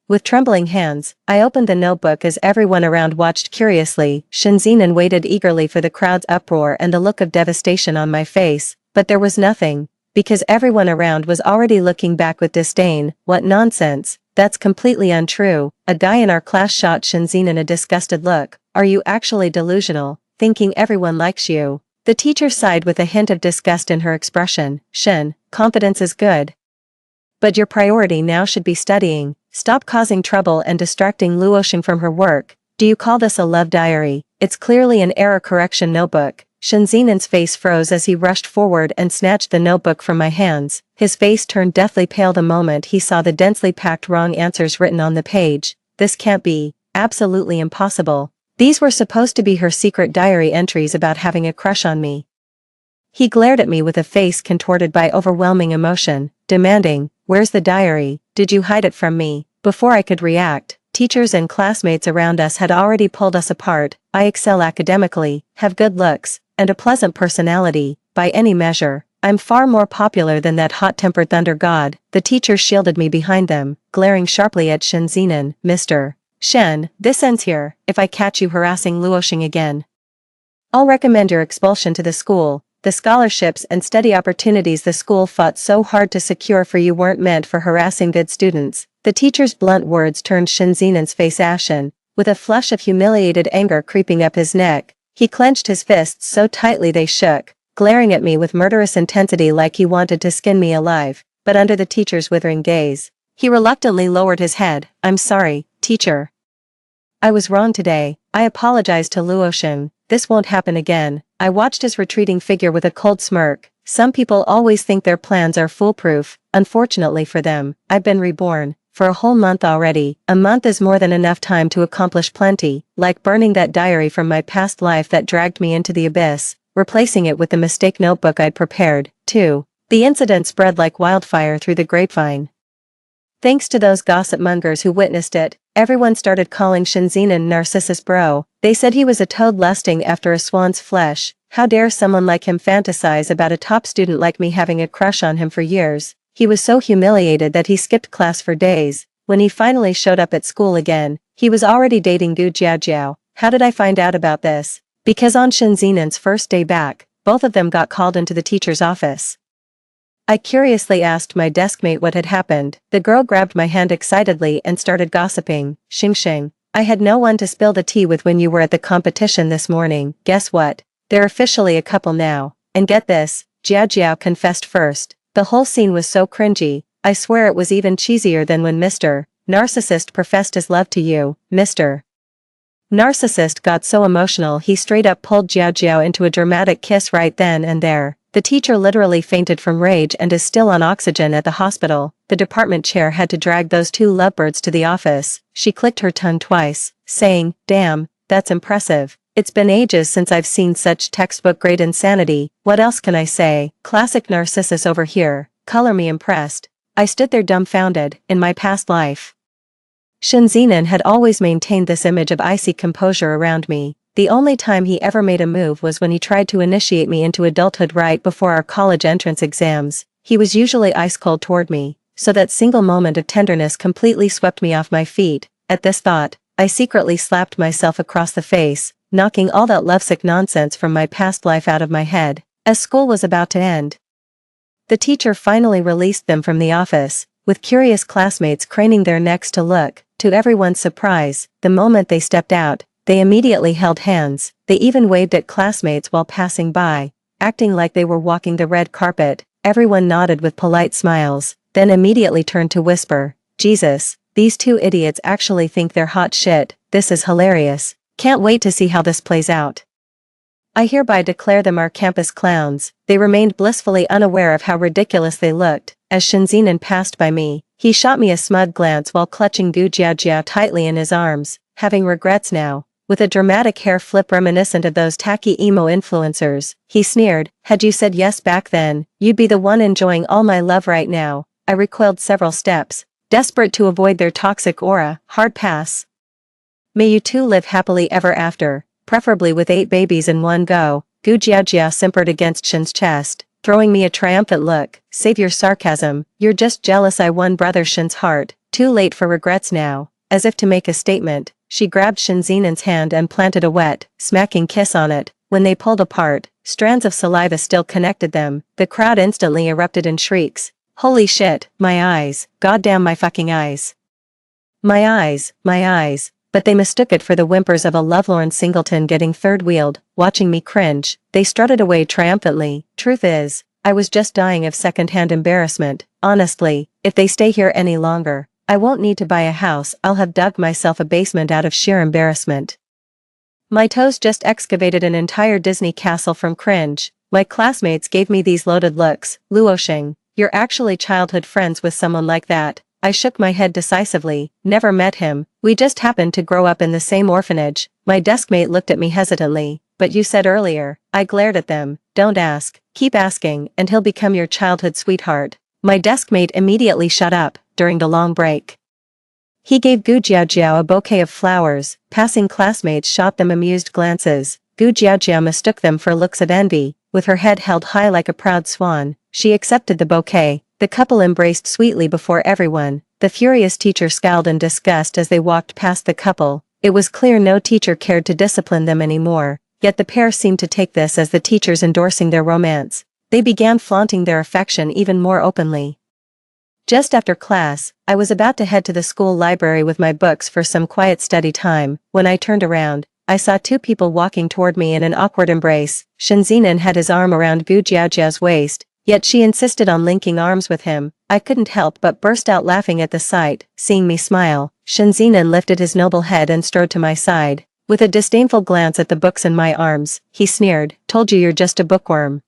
With trembling hands, I opened the notebook as everyone around watched curiously. Shinzinen waited eagerly for the crowd's uproar and the look of devastation on my face, but there was nothing, because everyone around was already looking back with disdain. What nonsense. That's completely untrue. A guy in our class shot Shinzinen a disgusted look. Are you actually delusional, thinking everyone likes you? The teacher sighed with a hint of disgust in her expression. Shin, confidence is good, but your priority now should be studying. Stop causing trouble and distracting Luo Xing from her work. Do you call this a love diary? It's clearly an error correction notebook. Shinzinen's face froze as he rushed forward and snatched the notebook from my hands. His face turned deathly pale the moment he saw the densely packed wrong answers written on the page. This can't be. Absolutely impossible. These were supposed to be her secret diary entries about having a crush on me. He glared at me with a face contorted by overwhelming emotion, demanding, "Where's the diary? Did you hide it from me?" Before I could react, teachers and classmates around us had already pulled us apart. I excel academically, have good looks, and a pleasant personality. By any measure, I'm far more popular than that hot-tempered thunder god. The teachers shielded me behind them, glaring sharply at Shinzinen. "Mr. Shen, this ends here. If I catch you harassing Luoxing again, I'll recommend your expulsion to the school. The scholarships and study opportunities the school fought so hard to secure for you weren't meant for harassing good students." The teacher's blunt words turned Shinzinen's face ashen, with a flush of humiliated anger creeping up his neck. He clenched his fists so tightly they shook, glaring at me with murderous intensity like he wanted to skin me alive, but under the teacher's withering gaze, he reluctantly lowered his head. "I'm sorry, teacher. I was wrong today. I apologize to Luoxing. This won't happen again." I watched his retreating figure with a cold smirk. Some people always think their plans are foolproof. Unfortunately for them, I've been reborn. For a whole month already. A month is more than enough time to accomplish plenty, like burning that diary from my past life that dragged me into the abyss, replacing it with the mistake notebook I'd prepared, too. The incident spread like wildfire through the grapevine. Thanks to those gossip mongers who witnessed it, everyone started calling Shinzinen Narcissus Bro. They said he was a toad lusting after a swan's flesh. How dare someone like him fantasize about a top student like me having a crush on him for years? He was so humiliated that he skipped class for days. When he finally showed up at school again, he was already dating Gu Jiajiao. How did I find out about this? Because on Shinzinen's first day back, both of them got called into the teacher's office. I curiously asked my deskmate what had happened. The girl grabbed my hand excitedly and started gossiping. "Xing, I had no one to spill the tea with when you were at the competition this morning. Guess what? They're officially a couple now. And get this, Jiajiao confessed first." The whole scene was so cringy. I swear it was even cheesier than when Mr. Narcissist professed his love to you. Mr. Narcissist got so emotional he straight up pulled Jiajiao into a dramatic kiss right then and there. The teacher literally fainted from rage and is still on oxygen at the hospital. The department chair had to drag those two lovebirds to the office. She clicked her tongue twice, saying, "Damn, that's impressive. It's been ages since I've seen such textbook-grade insanity. What else can I say? Classic Narcissus over here. Color me impressed." I stood there dumbfounded. In my past life, Shinzinen had always maintained this image of icy composure around me. The only time he ever made a move was when he tried to initiate me into adulthood right before our college entrance exams. He was usually ice-cold toward me, so that single moment of tenderness completely swept me off my feet. At this thought, I secretly slapped myself across the face, knocking all that lovesick nonsense from my past life out of my head. As school was about to end, the teacher finally released them from the office, with curious classmates craning their necks to look. To everyone's surprise, the moment they stepped out, they immediately held hands. They even waved at classmates while passing by, acting like they were walking the red carpet. Everyone nodded with polite smiles, then immediately turned to whisper, "Jesus, these two idiots actually think they're hot shit. This is hilarious. Can't wait to see how this plays out. I hereby declare them our campus clowns." They remained blissfully unaware of how ridiculous they looked. As Shinzinen passed by me, he shot me a smug glance while clutching Gu Jiajiao tightly in his arms. "Having regrets now?" With a dramatic hair flip reminiscent of those tacky emo influencers, he sneered. "Had you said yes back then, you'd be the one enjoying all my love right now." I recoiled several steps, desperate to avoid their toxic aura. Hard pass. "May you two live happily ever after, preferably with 8 babies in one go." Gu Jiajia simpered against Shin's chest, throwing me a triumphant look. "Save your sarcasm, you're just jealous I won brother Shin's heart. Too late for regrets now." As if to make a statement, she grabbed Shinzinen's hand and planted a wet, smacking kiss on it. When they pulled apart, strands of saliva still connected them. The crowd instantly erupted in shrieks. "Holy shit, my eyes, goddamn my fucking eyes. My eyes, my eyes." But they mistook it for the whimpers of a lovelorn singleton getting third-wheeled. Watching me cringe, they strutted away triumphantly. Truth is, I was just dying of second-hand embarrassment. Honestly, if they stay here any longer, I won't need to buy a house. I'll have dug myself a basement out of sheer embarrassment. My toes just excavated an entire Disney castle from cringe. My classmates gave me these loaded looks. Luosheng, you're actually childhood friends with someone like that. I shook my head decisively. Never met him. We just happened to grow up in the same orphanage. My deskmate looked at me hesitantly. But you said earlier. I glared at them. Don't ask. Keep asking, and he'll become your childhood sweetheart. My deskmate immediately shut up, during the long break. He gave Gu Jiaojiao a bouquet of flowers. Passing classmates shot them amused glances. Gu Jiaojiao mistook them for looks of envy. With her head held high like a proud swan, she accepted the bouquet. The couple embraced sweetly before everyone. The furious teacher scowled in disgust as they walked past the couple. It was clear no teacher cared to discipline them anymore, yet the pair seemed to take this as the teachers endorsing their romance. They began flaunting their affection even more openly. Just after class, I was about to head to the school library with my books for some quiet study time. When I turned around, I saw two people walking toward me in an awkward embrace. Shenzinan had his arm around Gu Jiaojiao's waist, yet she insisted on linking arms with him. I couldn't help but burst out laughing at the sight. Seeing me smile, Shenzinan lifted his noble head and strode to my side. With a disdainful glance at the books in my arms, he sneered, "Told you you're just a bookworm.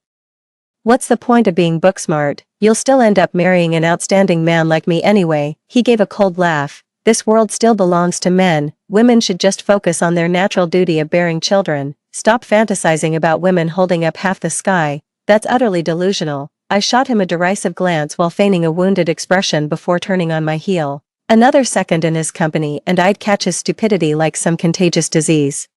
What's the point of being book-smart? You'll still end up marrying an outstanding man like me anyway." He gave a cold laugh. "This world still belongs to men. Women should just focus on their natural duty of bearing children. Stop fantasizing about women holding up half the sky. That's utterly delusional." I shot him a derisive glance while feigning a wounded expression before turning on my heel. Another second in his company and I'd catch his stupidity like some contagious disease.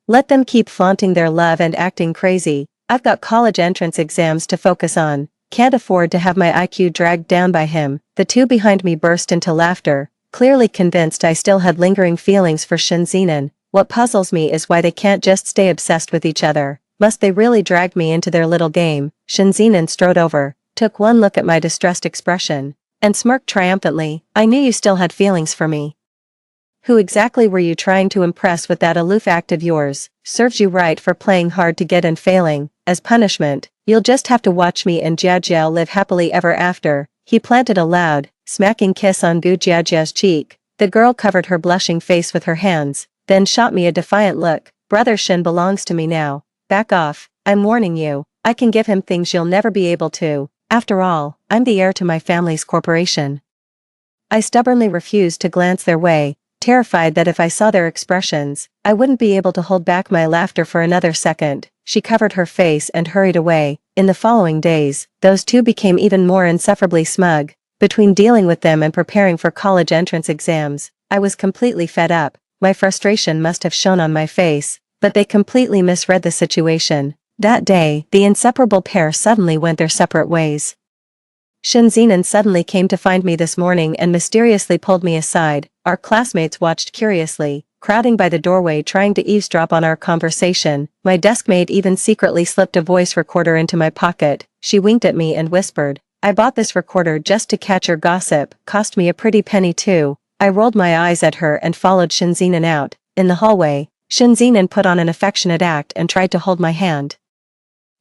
Let them keep flaunting their love and acting crazy. I've got college entrance exams to focus on. Can't afford to have my IQ dragged down by him. The two behind me burst into laughter, clearly convinced I still had lingering feelings for Shenzinan. What puzzles me is why they can't just stay obsessed with each other. Must they really drag me into their little game? Shenzinan strode over, took one look at my distressed expression, and smirked triumphantly. "I knew you still had feelings for me. Who exactly were you trying to impress with that aloof act of yours? Serves you right for playing hard to get and failing. As punishment, you'll just have to watch me and Jiajiao live happily ever after." He planted a loud, smacking kiss on Gu Jiajiao's cheek. The girl covered her blushing face with her hands, then shot me a defiant look. "Brother Shen belongs to me now. Back off, I'm warning you. I can give him things you'll never be able to. After all, I'm the heir to my family's corporation." I stubbornly refused to glance their way, terrified that if I saw their expressions, I wouldn't be able to hold back my laughter for another second. She covered her face and hurried away. In the following days, those two became even more insufferably smug. Between dealing with them and preparing for college entrance exams, I was completely fed up. My frustration must have shown on my face, but they completely misread the situation. That day, the inseparable pair suddenly went their separate ways. Shenzinan suddenly came to find me this morning and mysteriously pulled me aside. Our classmates watched curiously, crowding by the doorway trying to eavesdrop on our conversation. My deskmate even secretly slipped a voice recorder into my pocket. She winked at me and whispered, "I bought this recorder just to catch your gossip. Cost me a pretty penny too." I rolled my eyes at her and followed Shenzinan out. In the hallway, Shenzinan put on an affectionate act and tried to hold my hand.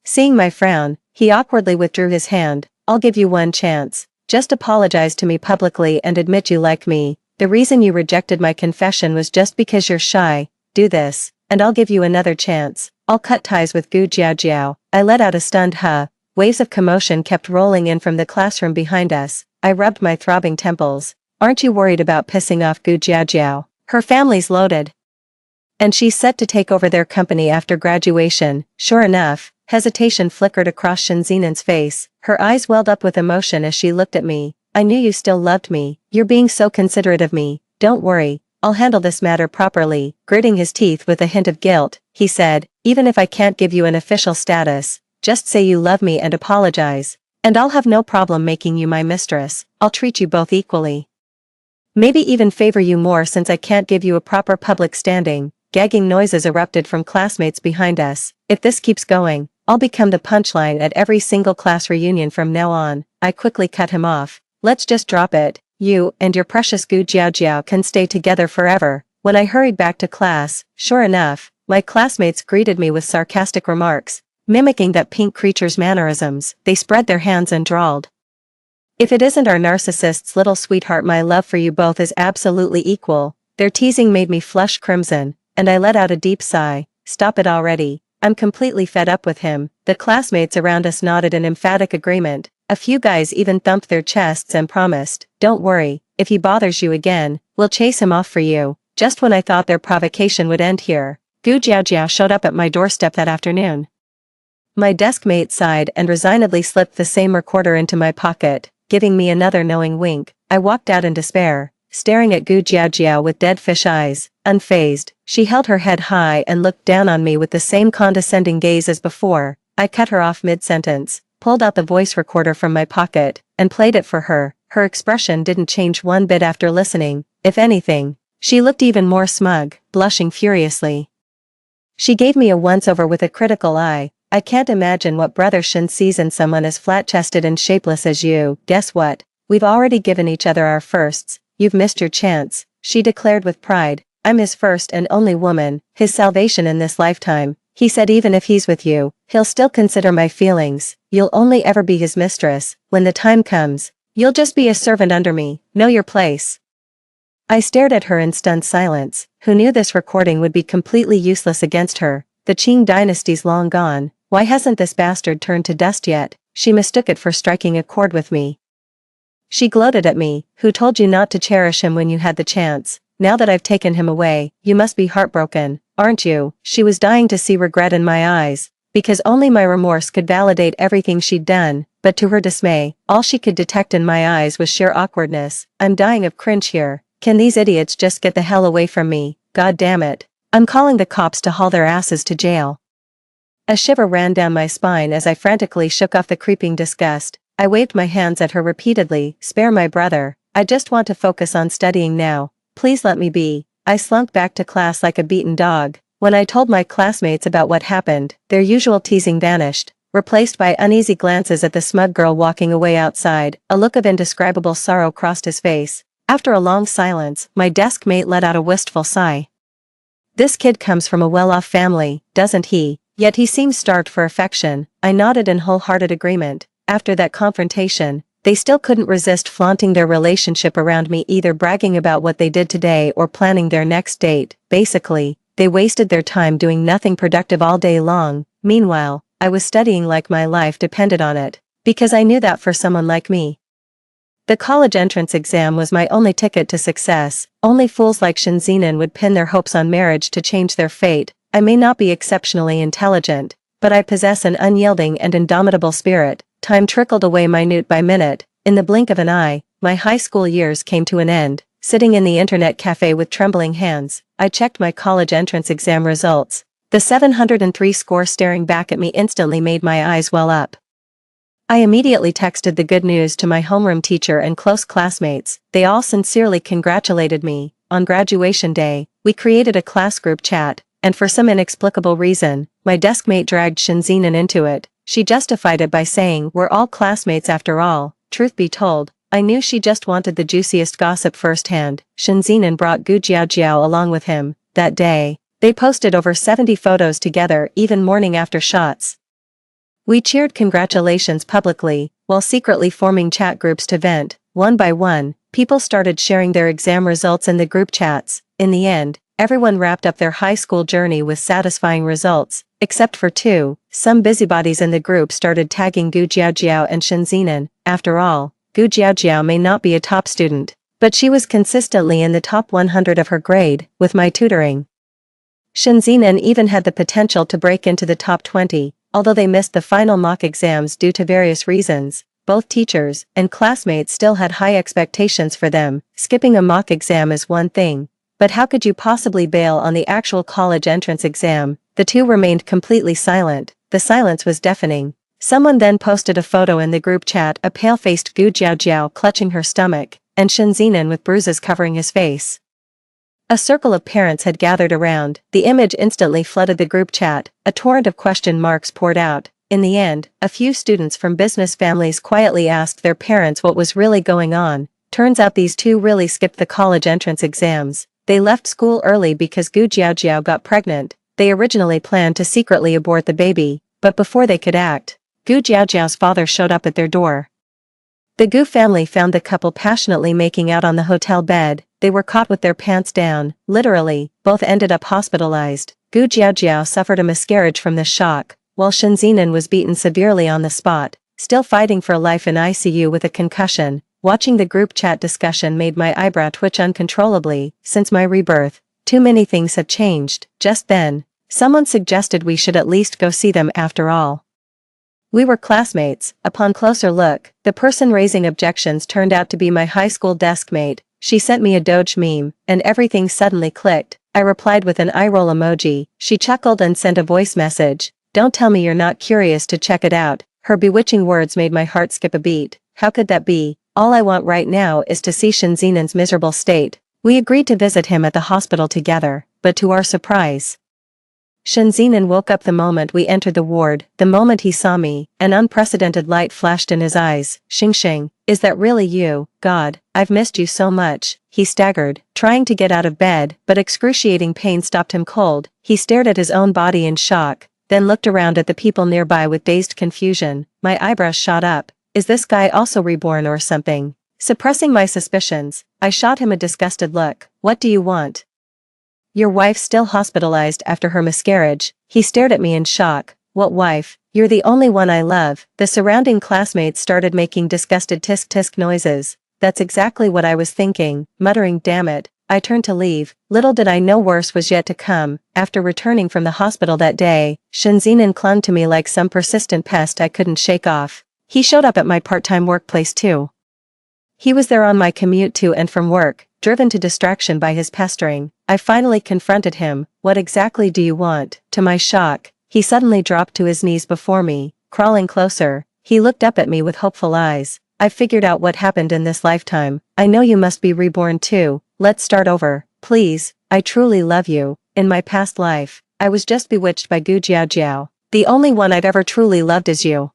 Seeing my frown, he awkwardly withdrew his hand. "I'll give you one chance. Just apologize to me publicly and admit you like me. The reason you rejected my confession was just because you're shy. Do this, and I'll give you another chance. I'll cut ties with Gu Jiaojiao." I let out a stunned huh. Waves of commotion kept rolling in from the classroom behind us. I rubbed my throbbing temples. "Aren't you worried about pissing off Gu Jiaojiao? Her family's loaded, and she's set to take over their company after graduation." Sure enough, hesitation flickered across Shenzinan's face. Her eyes welled up with emotion as she looked at me. "I knew you still loved me. You're being so considerate of me. Don't worry, I'll handle this matter properly." Gritting his teeth with a hint of guilt, he said, "Even if I can't give you an official status, just say you love me and apologize, and I'll have no problem making you my mistress. I'll treat you both equally. Maybe even favor you more since I can't give you a proper public standing." Gagging noises erupted from classmates behind us. "If this keeps going, I'll become the punchline at every single class reunion from now on." I quickly cut him off. "Let's just drop it. You and your precious Gu Jiaojiao can stay together forever." When I hurried back to class, sure enough, my classmates greeted me with sarcastic remarks. Mimicking that pink creature's mannerisms, they spread their hands and drawled, "If it isn't our narcissist's little sweetheart, my love for you both is absolutely equal." Their teasing made me flush crimson, and I let out a deep sigh. Stop it already. I'm completely fed up with him. The classmates around us nodded in emphatic agreement. A few guys even thumped their chests and promised, "Don't worry, if he bothers you again, we'll chase him off for you." Just when I thought their provocation would end here, Gu Jiaojia showed up at my doorstep that afternoon. My desk mate sighed and resignedly slipped the same recorder into my pocket, giving me another knowing wink. I walked out in despair, staring at Gu Jiaojia with dead fish eyes. Unfazed, she held her head high and looked down on me with the same condescending gaze as before. I cut her off mid-sentence, pulled out the voice recorder from my pocket, and played it for her. Her expression didn't change one bit after listening. If anything, she looked even more smug, blushing furiously. She gave me a once-over with a critical eye. "I can't imagine what Brother Shen sees in someone as flat-chested and shapeless as you. Guess what? We've already given each other our firsts. You've missed your chance," she declared with pride. "I'm his first and only woman, his salvation in this lifetime. He said even if he's with you, he'll still consider my feelings. You'll only ever be his mistress. When the time comes, you'll just be a servant under me. Know your place." I stared at her in stunned silence. Who knew this recording would be completely useless against her? The Qing dynasty's long gone. Why hasn't this bastard turned to dust yet? She mistook it for striking a chord with me. She gloated at me. "Who told you not to cherish him when you had the chance? Now that I've taken him away, you must be heartbroken, aren't you?" She was dying to see regret in my eyes, because only my remorse could validate everything she'd done, but to her dismay, all she could detect in my eyes was sheer awkwardness. "I'm dying of cringe here. Can these idiots just get the hell away from me? God damn it. I'm calling the cops to haul their asses to jail." A shiver ran down my spine as I frantically shook off the creeping disgust. I waved my hands at her repeatedly. "Spare my brother. I just want to focus on studying now. Please let me be." I slunk back to class like a beaten dog. When I told my classmates about what happened, their usual teasing vanished, replaced by uneasy glances at the smug girl walking away outside. A look of indescribable sorrow crossed his face. After a long silence, my desk mate let out a wistful sigh. "This kid comes from a well-off family, doesn't he? Yet he seems starved for affection." I nodded in wholehearted agreement. After that confrontation, they still couldn't resist flaunting their relationship around me, either bragging about what they did today or planning their next date. Basically, they wasted their time doing nothing productive all day long. Meanwhile, I was studying like my life depended on it, because I knew that for someone like me, the college entrance exam was my only ticket to success. Only fools like Shenzinan would pin their hopes on marriage to change their fate. I may not be exceptionally intelligent, but I possess an unyielding and indomitable spirit. Time trickled away minute by minute. In the blink of an eye, my high school years came to an end. Sitting in the internet cafe with trembling hands, I checked my college entrance exam results. The 703 score staring back at me instantly made my eyes well up. I immediately texted the good news to my homeroom teacher and close classmates. They all sincerely congratulated me. On graduation day, we created a class group chat, and for some inexplicable reason, my deskmate dragged Shenzinan into it. She justified it by saying, "We're all classmates after all." Truth be told, I knew she just wanted the juiciest gossip firsthand. Shenzinan brought Gu Jiaojiao along with him. That day, they posted over 70 photos together, even morning after shots. We cheered congratulations publicly, while secretly forming chat groups to vent. One by one, people started sharing their exam results in the group chats. In the end, everyone wrapped up their high school journey with satisfying results, except for two. Some busybodies in the group started tagging Gu Jiaojiao and Shenzinan. After all, Gu Jiaojiao may not be a top student, but she was consistently in the top 100 of her grade, with my tutoring. Shenzinan even had the potential to break into the top 20. Although they missed the final mock exams due to various reasons, both teachers and classmates still had high expectations for them. Skipping a mock exam is one thing, but how could you possibly bail on the actual college entrance exam? The two remained completely silent. The silence was deafening. Someone then posted a photo in the group chat, a pale-faced Gu Jiaojiao clutching her stomach, and Shenzinan with bruises covering his face. A circle of parents had gathered around. The image instantly flooded the group chat. A torrent of question marks poured out. In the end, a few students from business families quietly asked their parents what was really going on. Turns out these two really skipped the college entrance exams. They left school early because Gu Jiaojiao got pregnant. They originally planned to secretly abort the baby, but before they could act, Gu Jiaojiao's father showed up at their door. The Gu family found the couple passionately making out on the hotel bed. they were caught with their pants down, literally, both ended up hospitalized. Gu Jiaojiao suffered a miscarriage from this shock, while Shen Zinan was beaten severely on the spot, still fighting for life in ICU with a concussion. Watching the group chat discussion made my eyebrow twitch uncontrollably. Since my rebirth, too many things have changed. Just then, someone suggested we should at least go see them after all. We were classmates. Upon closer look, the person raising objections turned out to be my high school desk mate. She sent me a Doge meme, and everything suddenly clicked. I replied with an eye roll emoji. She chuckled and sent a voice message. Don't tell me you're not curious to check it out. Her bewitching words made my heart skip a beat. How could that be? All I want right now is to see Shen Zinan's miserable state. We agreed to visit him at the hospital together, but to our surprise, Shen Zinan woke up the moment we entered the ward. The moment he saw me, an unprecedented light flashed in his eyes. Xing, is that really you? God, I've missed you so much. He staggered, trying to get out of bed, but excruciating pain stopped him cold. He stared at his own body in shock, then looked around at the people nearby with dazed confusion. My eyebrows shot up. Is this guy also reborn or something? Suppressing my suspicions, I shot him a disgusted look. What do you want? Your wife's still hospitalized after her miscarriage. He stared at me in shock. What wife? You're the only one I love. The surrounding classmates started making disgusted tisk-tisk noises. That's exactly what I was thinking, muttering damn it. I turned to leave. Little did I know worse was yet to come. After returning from the hospital that day, Shen Zinan clung to me like some persistent pest I couldn't shake off. He showed up at my part-time workplace too. He was there on my commute to and from work, driven to distraction by his pestering. I finally confronted him. What exactly do you want? To my shock, he suddenly dropped to his knees before me, crawling closer. He looked up at me with hopeful eyes. I've figured out what happened in this lifetime. I know you must be reborn too. Let's start over. Please, I truly love you. In my past life, I was just bewitched by Gu Jiaojiao. The only one I've ever truly loved is you.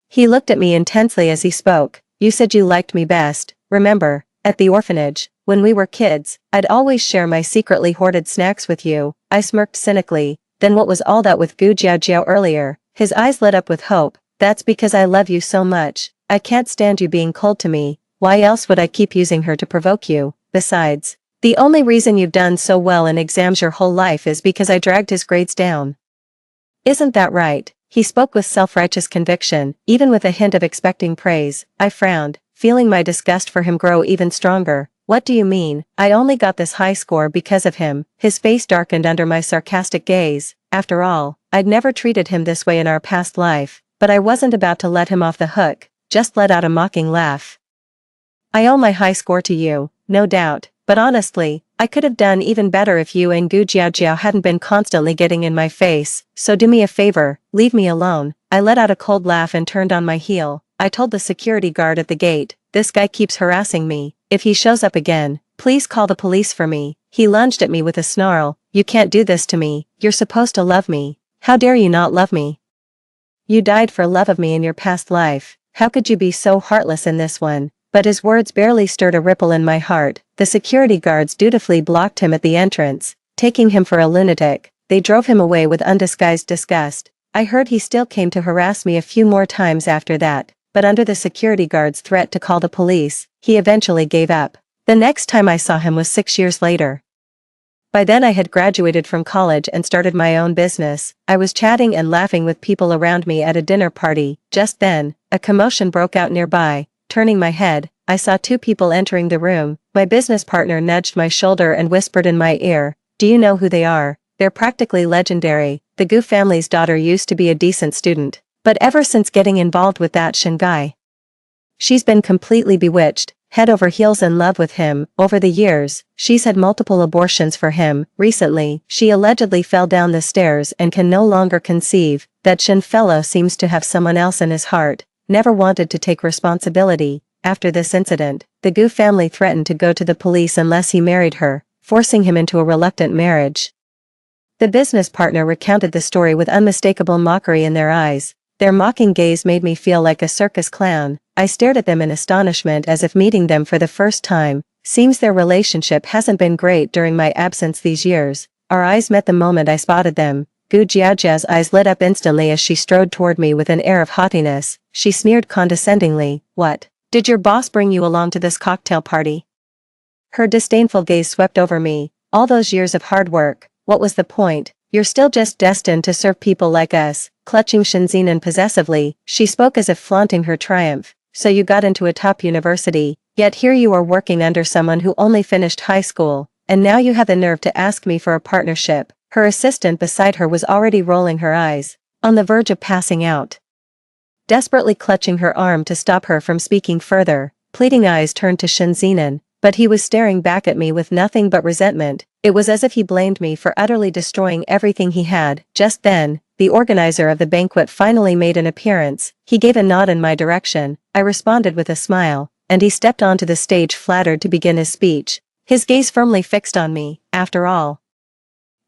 He looked at me intensely as he spoke. You said you liked me best, remember, at the orphanage, when we were kids, I'd always share my secretly hoarded snacks with you. I smirked cynically. Then what was all that with Gu Jiaojiao earlier? His eyes lit up with hope. That's because I love you so much. I can't stand you being cold to me. Why else would I keep using her to provoke you? Besides, the only reason you've done so well in exams your whole life is because I dragged his grades down. Isn't that right? He spoke with self-righteous conviction, even with a hint of expecting praise. I frowned, feeling my disgust for him grow even stronger. What do you mean? I only got this high score because of him. His face darkened under my sarcastic gaze. After all, I'd never treated him this way in our past life, but I wasn't about to let him off the hook, just let out a mocking laugh. I owe my high score to you, no doubt, but honestly, I could have done even better if you and Gu Jiaojiao hadn't been constantly getting in my face, so do me a favor, leave me alone. I let out a cold laugh and turned on my heel. I told the security guard at the gate, this guy keeps harassing me. If he shows up again, please call the police for me. He lunged at me with a snarl. You can't do this to me. You're supposed to love me. How dare you not love me? You died for love of me in your past life. How could you be so heartless in this one? But his words barely stirred a ripple in my heart. The security guards dutifully blocked him at the entrance, taking him for a lunatic. They drove him away with undisguised disgust. I heard he still came to harass me a few more times after that, but under the security guard's threat to call the police, he eventually gave up. The next time I saw him was 6 years later. By then I had graduated from college and started my own business. I was chatting and laughing with people around me at a dinner party. Just then, a commotion broke out nearby. Turning my head, I saw two people entering the room. My business partner nudged my shoulder and whispered in my ear, do you know who they are? They're practically legendary. The Gu family's daughter used to be a decent student, but ever since getting involved with that Shen guy, she's been completely bewitched, head over heels in love with him. Over the years, she's had multiple abortions for him. Recently, she allegedly fell down the stairs and can no longer conceive. That Shen fellow seems to have someone else in his heart. Never wanted to take responsibility. After this incident, the Gu family threatened to go to the police unless he married her, forcing him into a reluctant marriage. The business partner recounted the story with unmistakable mockery in their eyes. Their mocking gaze made me feel like a circus clown. I stared at them in astonishment as if meeting them for the first time. Seems their relationship hasn't been great during my absence these years. Our eyes met the moment I spotted them. Gu Jiaojiao's eyes lit up instantly as she strode toward me with an air of haughtiness. She sneered condescendingly, what? Did your boss bring you along to this cocktail party? Her disdainful gaze swept over me. All those years of hard work, what was the point? You're still just destined to serve people like us. Clutching Shinzinan possessively, she spoke as if flaunting her triumph. So you got into a top university, yet here you are working under someone who only finished high school, and now you have the nerve to ask me for a partnership. Her assistant beside her was already rolling her eyes, on the verge of passing out. Desperately clutching her arm to stop her from speaking further, pleading eyes turned to Shinzinan, but he was staring back at me with nothing but resentment. It was as if he blamed me for utterly destroying everything he had. Just then, the organizer of the banquet finally made an appearance. He gave a nod in my direction. I responded with a smile, and he stepped onto the stage flattered to begin his speech, his gaze firmly fixed on me. After all,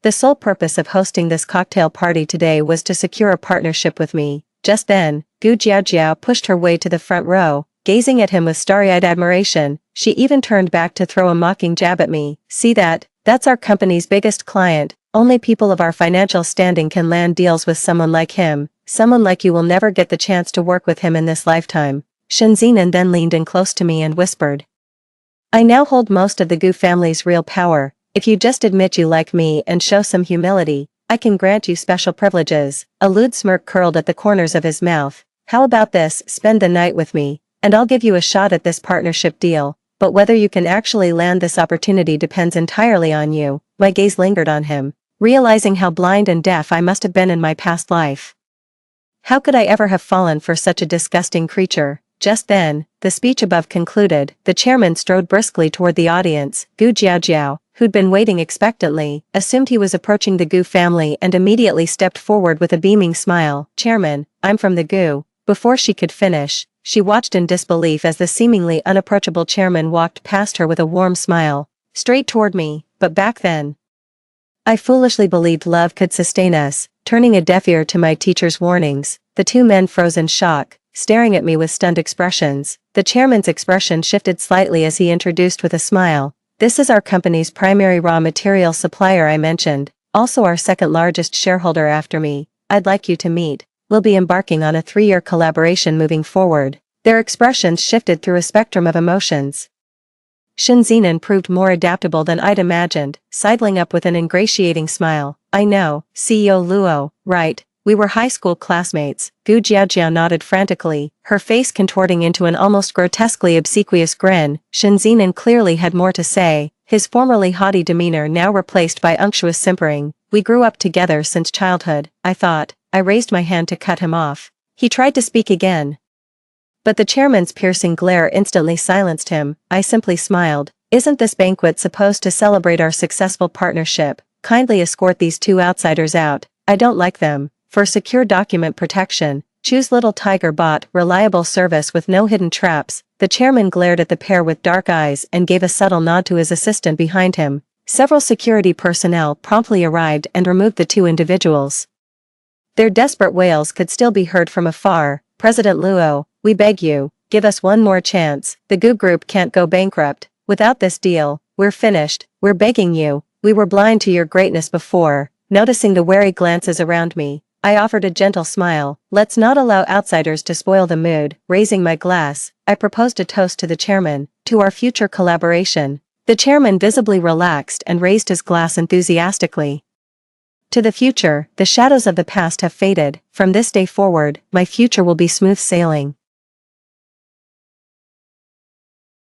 the sole purpose of hosting this cocktail party today was to secure a partnership with me. Just then, Gu Jiaojiao pushed her way to the front row, gazing at him with starry-eyed admiration. She even turned back to throw a mocking jab at me. See that? That's our company's biggest client. Only people of our financial standing can land deals with someone like him. Someone like you will never get the chance to work with him in this lifetime. Shinzinan then leaned in close to me and whispered. I now hold most of the Gu family's real power. If you just admit you like me and show some humility, I can grant you special privileges. A lewd smirk curled at the corners of his mouth. How about this? Spend the night with me, and I'll give you a shot at this partnership deal. But whether you can actually land this opportunity depends entirely on you. My gaze lingered on him, realizing how blind and deaf I must have been in my past life. How could I ever have fallen for such a disgusting creature? Just then, the speech above concluded, the chairman strode briskly toward the audience. Gu Jiaojiao, who'd been waiting expectantly, assumed he was approaching the Gu family and immediately stepped forward with a beaming smile. Chairman, I'm from the Gu. Before she could finish, she watched in disbelief as the seemingly unapproachable chairman walked past her with a warm smile, straight toward me. But back then, I foolishly believed love could sustain us. Turning a deaf ear to my teacher's warnings, the two men froze in shock, staring at me with stunned expressions. The chairman's expression shifted slightly as he introduced with a smile. This is our company's primary raw material supplier I mentioned, also our second largest shareholder after me. I'd like you to meet. We'll be embarking on a 3-year collaboration moving forward. Their expressions shifted through a spectrum of emotions. Shinzinan proved more adaptable than I'd imagined, sidling up with an ingratiating smile. I know, CEO Luo, right, we were high school classmates. Gu Jiaojiao nodded frantically, her face contorting into an almost grotesquely obsequious grin. Shinzinan clearly had more to say, his formerly haughty demeanor now replaced by unctuous simpering. We grew up together since childhood, I thought. I raised my hand to cut him off. He tried to speak again, but the chairman's piercing glare instantly silenced him. I simply smiled. Isn't this banquet supposed to celebrate our successful partnership? Kindly escort these two outsiders out. I don't like them. For secure document protection, choose Little Tiger Bot, reliable service with no hidden traps. The chairman glared at the pair with dark eyes and gave a subtle nod to his assistant behind him. Several security personnel promptly arrived and removed the two individuals. Their desperate wails could still be heard from afar. President Luo, we beg you, give us one more chance. The Gu Group can't go bankrupt. Without this deal, we're finished. We're begging you. We were blind to your greatness before. Noticing the wary glances around me, I offered a gentle smile. Let's not allow outsiders to spoil the mood. Raising my glass, I proposed a toast to the chairman, to our future collaboration. The chairman visibly relaxed and raised his glass enthusiastically. To the future, the shadows of the past have faded. From this day forward, my future will be smooth sailing.